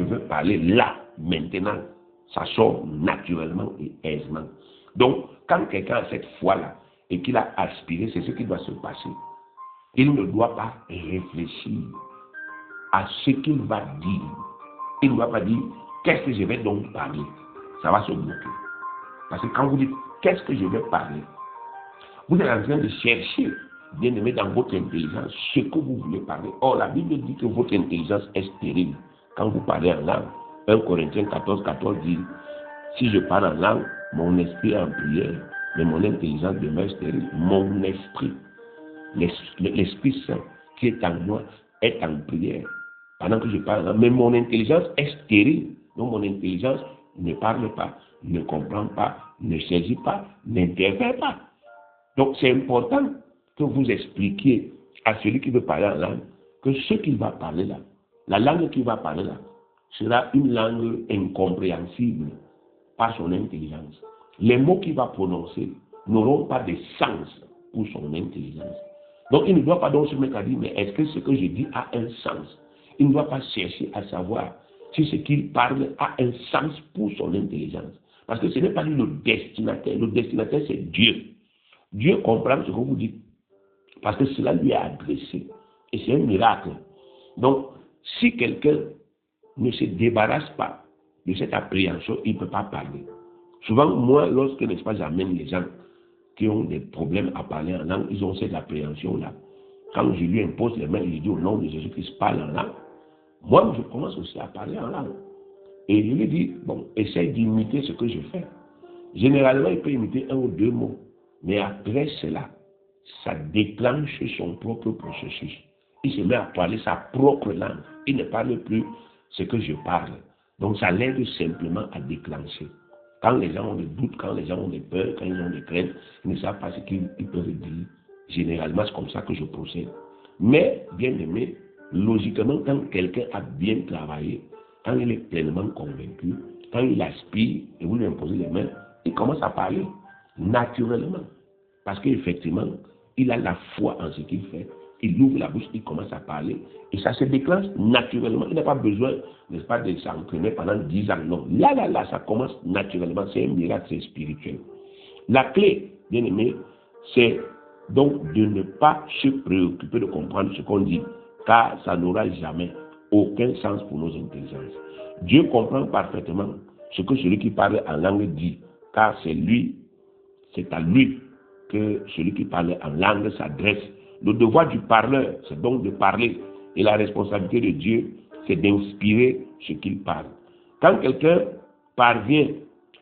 veux parler là, maintenant, ça sort naturellement et aisément. Donc, quand quelqu'un a cette foi-là et qu'il a aspiré, c'est ce qui doit se passer. Il ne doit pas réfléchir à ce qu'il va dire. Il ne doit pas dire, qu'est-ce que je vais donc parler? Ça va se bloquer. Parce que quand vous dites, qu'est-ce que je vais parler? Vous êtes en train de chercher, bien aimé, dans votre intelligence, ce que vous voulez parler. Or, la Bible dit que votre intelligence est stérile. Quand vous parlez en langue, 1 Corinthiens 14 dit, si je parle en langue, mon esprit est en prière, mais mon intelligence demeure stérile. Mon esprit, l'Esprit Saint qui est en moi, est en prière. Pendant que je parle en langue, mais mon intelligence est stérile. Donc mon intelligence ne parle pas, ne comprend pas, ne saisit pas, n'interprète pas. Donc c'est important que vous expliquiez à celui qui veut parler en langue que ce qu'il va parler là, la langue qu'il va parler là, sera une langue incompréhensible par son intelligence. Les mots qu'il va prononcer n'auront pas de sens pour son intelligence. Donc il ne doit pas donc se mettre à dire, mais est-ce que ce que je dis a un sens? Il ne doit pas chercher à savoir si ce qu'il parle a un sens pour son intelligence. Parce que ce n'est pas lui le destinataire. Le destinataire, c'est Dieu. Dieu comprend ce que vous dites. Parce que cela lui est adressé. Et c'est un miracle. Donc, si quelqu'un ne se débarrasse pas de cette appréhension, il ne peut pas parler. Souvent, moi, lorsque, n'est-ce pas, j'amène les gens qui ont des problèmes à parler en langue, ils ont cette appréhension-là. Quand je lui impose les mains, je dis au nom de Jésus-Christ, parle en langue. Moi, je commence aussi à parler en langue. Et je lui dis, bon, essaye d'imiter ce que je fais. Généralement, il peut imiter un ou deux mots. Mais après cela, ça déclenche son propre processus. Il se met à parler sa propre langue. Il ne parle plus ce que je parle. Donc, ça l'aide simplement à déclencher. Quand les gens ont des doutes, quand les gens ont des peurs, quand ils ont des craintes, ils ne savent pas ce qu'ils peuvent dire. Généralement, c'est comme ça que je procède. Mais, bien aimé, logiquement, quand quelqu'un a bien travaillé, quand il est pleinement convaincu, quand il aspire et vous lui imposez les mains, il commence à parler naturellement. Parce qu'effectivement, il a la foi en ce qu'il fait. Il ouvre la bouche, il commence à parler. Et ça se déclenche naturellement. Il n'a pas besoin, n'est-ce pas, de s'entraîner pendant 10 ans. Non. Là, ça commence naturellement. C'est un miracle, c'est spirituel. La clé, bien aimé, c'est donc de ne pas se préoccuper de comprendre ce qu'on dit, car ça n'aura jamais aucun sens pour nos intelligences. Dieu comprend parfaitement ce que celui qui parle en langue dit, car c'est à lui que celui qui parle en langue s'adresse. Le devoir du parleur, c'est donc de parler. Et la responsabilité de Dieu, c'est d'inspirer ce qu'il parle. Quand quelqu'un parvient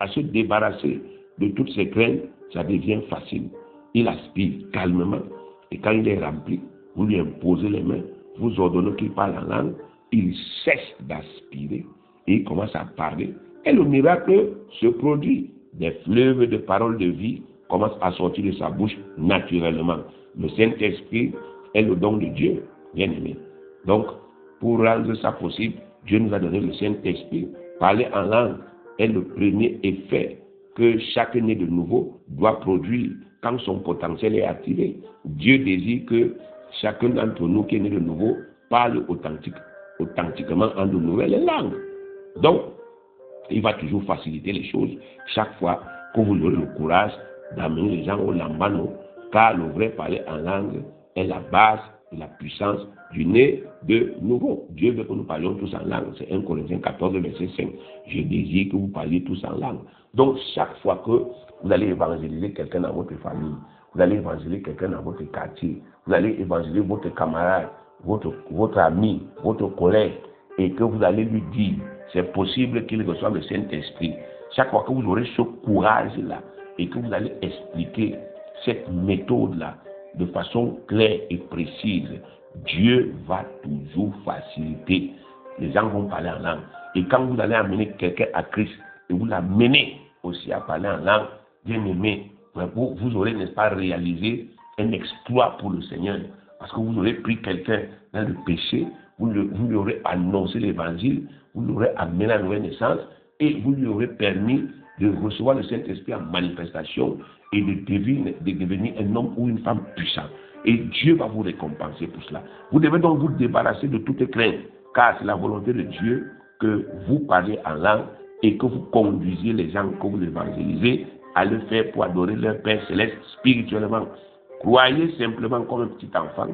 à se débarrasser de toutes ses craintes, ça devient facile. Il aspire calmement. Et quand il est rempli, vous lui imposez les mains, vous ordonnez qu'il parle en langue, il cesse d'aspirer et il commence à parler. Et le miracle se produit. Des fleuves de paroles de vie commencent à sortir de sa bouche naturellement. Le Saint-Esprit est le don de Dieu, bien aimé. Donc, pour rendre ça possible, Dieu nous a donné le Saint-Esprit. Parler en langue est le premier effet que chaque né de nouveau doit produire quand son potentiel est activé. Dieu désire que chacun d'entre nous qui est né de nouveau parle authentiquement en de nouvelles langues. Donc, il va toujours faciliter les choses chaque fois que vous aurez le courage d'amener les gens au lambano, car le vrai parler en langue est la base de la puissance du né de nouveau. Dieu veut que nous parlions tous en langue. C'est 1 Corinthiens 14, verset 5. Je désire que vous parliez tous en langue. Donc, chaque fois que vous allez évangéliser quelqu'un dans votre famille, vous allez évangéliser quelqu'un dans votre quartier, vous allez évangéliser votre camarade, votre ami, votre collègue, et que vous allez lui dire, c'est possible qu'il reçoive le Saint-Esprit. Chaque fois que vous aurez ce courage-là, et que vous allez expliquer cette méthode-là de façon claire et précise, Dieu va toujours faciliter les gens vont parler en langue. Et quand vous allez amener quelqu'un à Christ, et vous l'amenez aussi à parler en langue, bien aimé, vous aurez, n'est-ce pas, réalisé un exploit pour le Seigneur. Parce que vous aurez pris quelqu'un dans le péché, vous lui aurez annoncé l'évangile, vous l'aurez amené à la nouvelle naissance, et vous lui aurez permis de recevoir le Saint-Esprit en manifestation et de devenir un homme ou une femme puissant. Et Dieu va vous récompenser pour cela. Vous devez donc vous débarrasser de toute crainte, car c'est la volonté de Dieu que vous parliez en langue et que vous conduisiez les gens que vous évangélisez à le faire pour adorer leur Père Céleste spirituellement. Croyez simplement comme un petit enfant,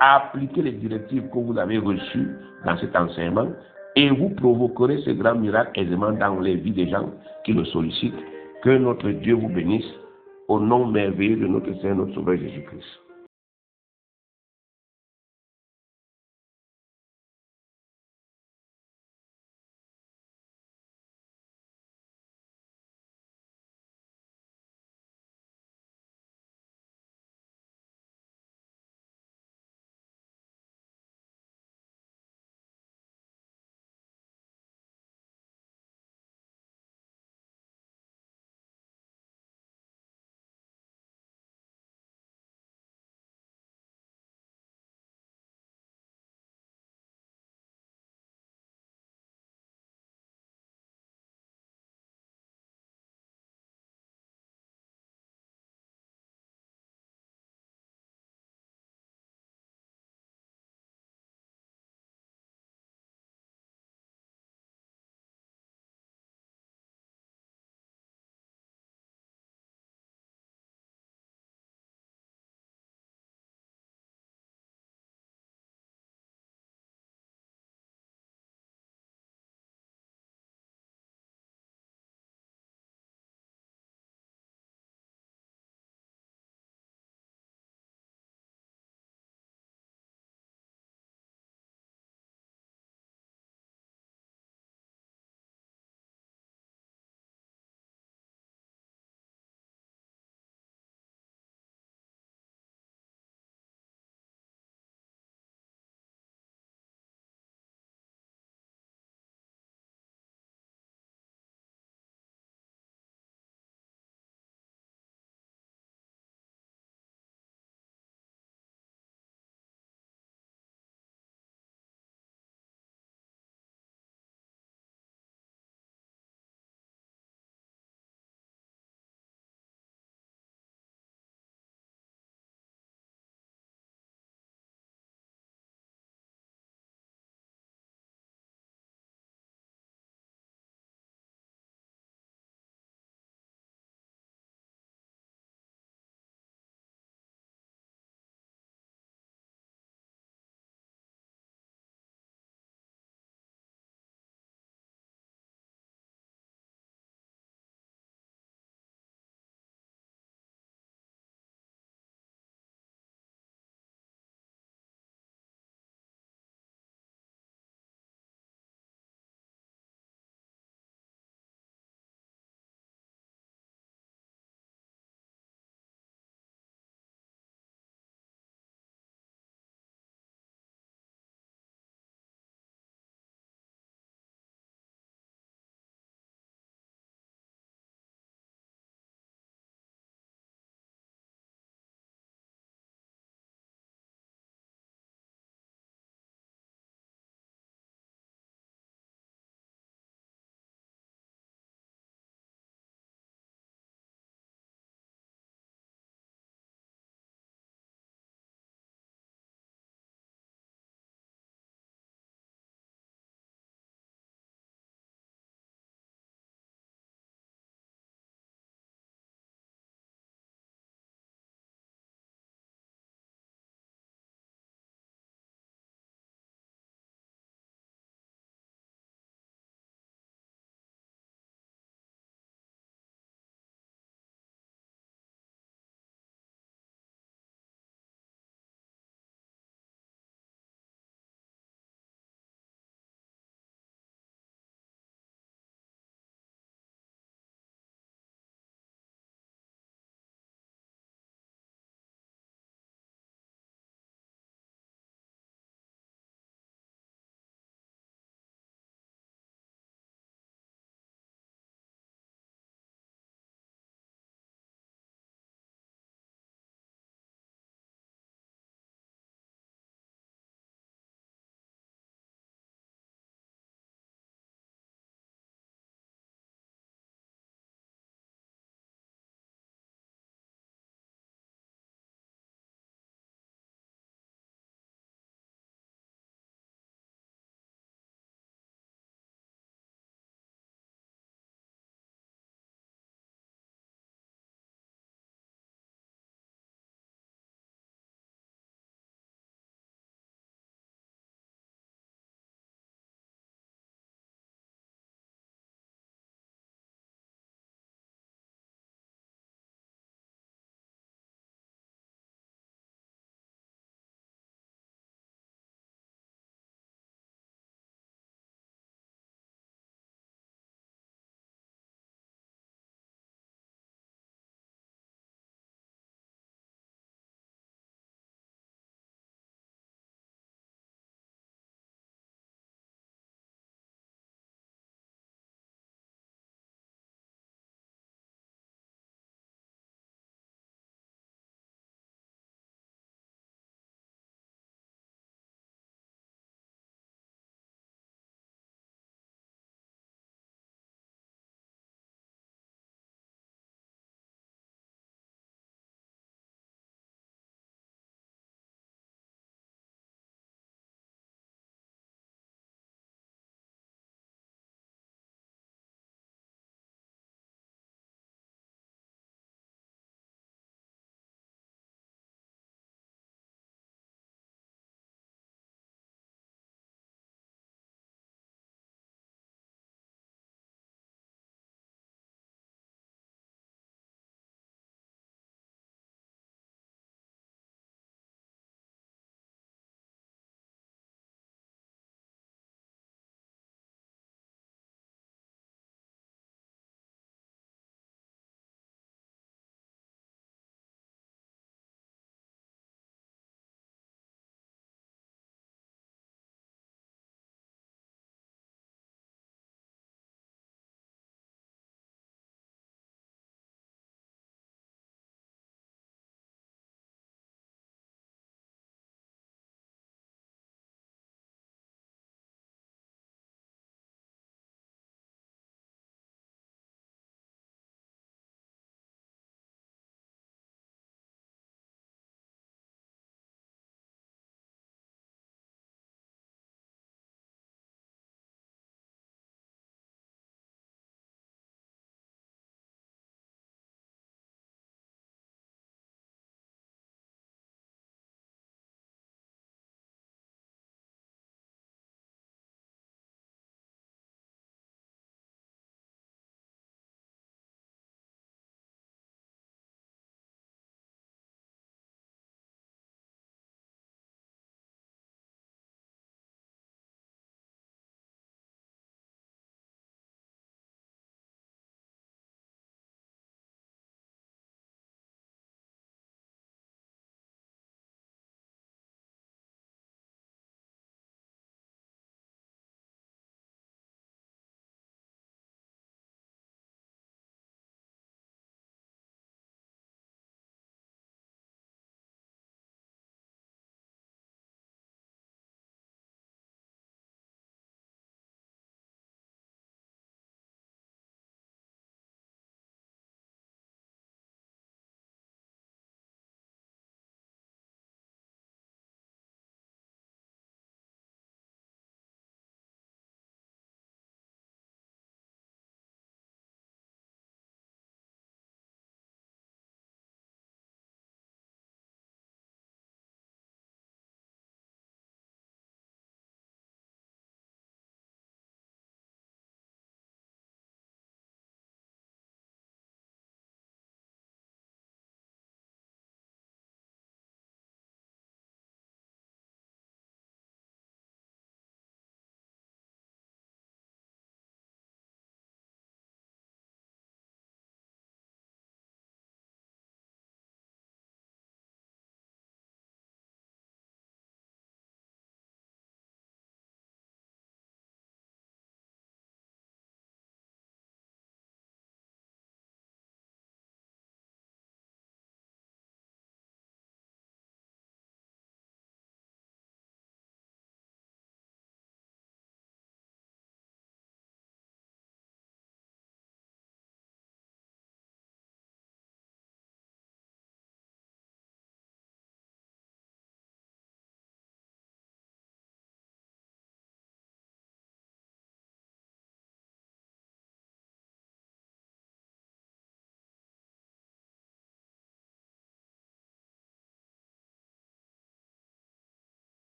appliquez les directives que vous avez reçues dans cet enseignement et vous provoquerez ce grand miracle aisément dans les vies des gens qui le sollicitent. Que notre Dieu vous bénisse au nom merveilleux de notre Seigneur, notre Sauveur Jésus-Christ.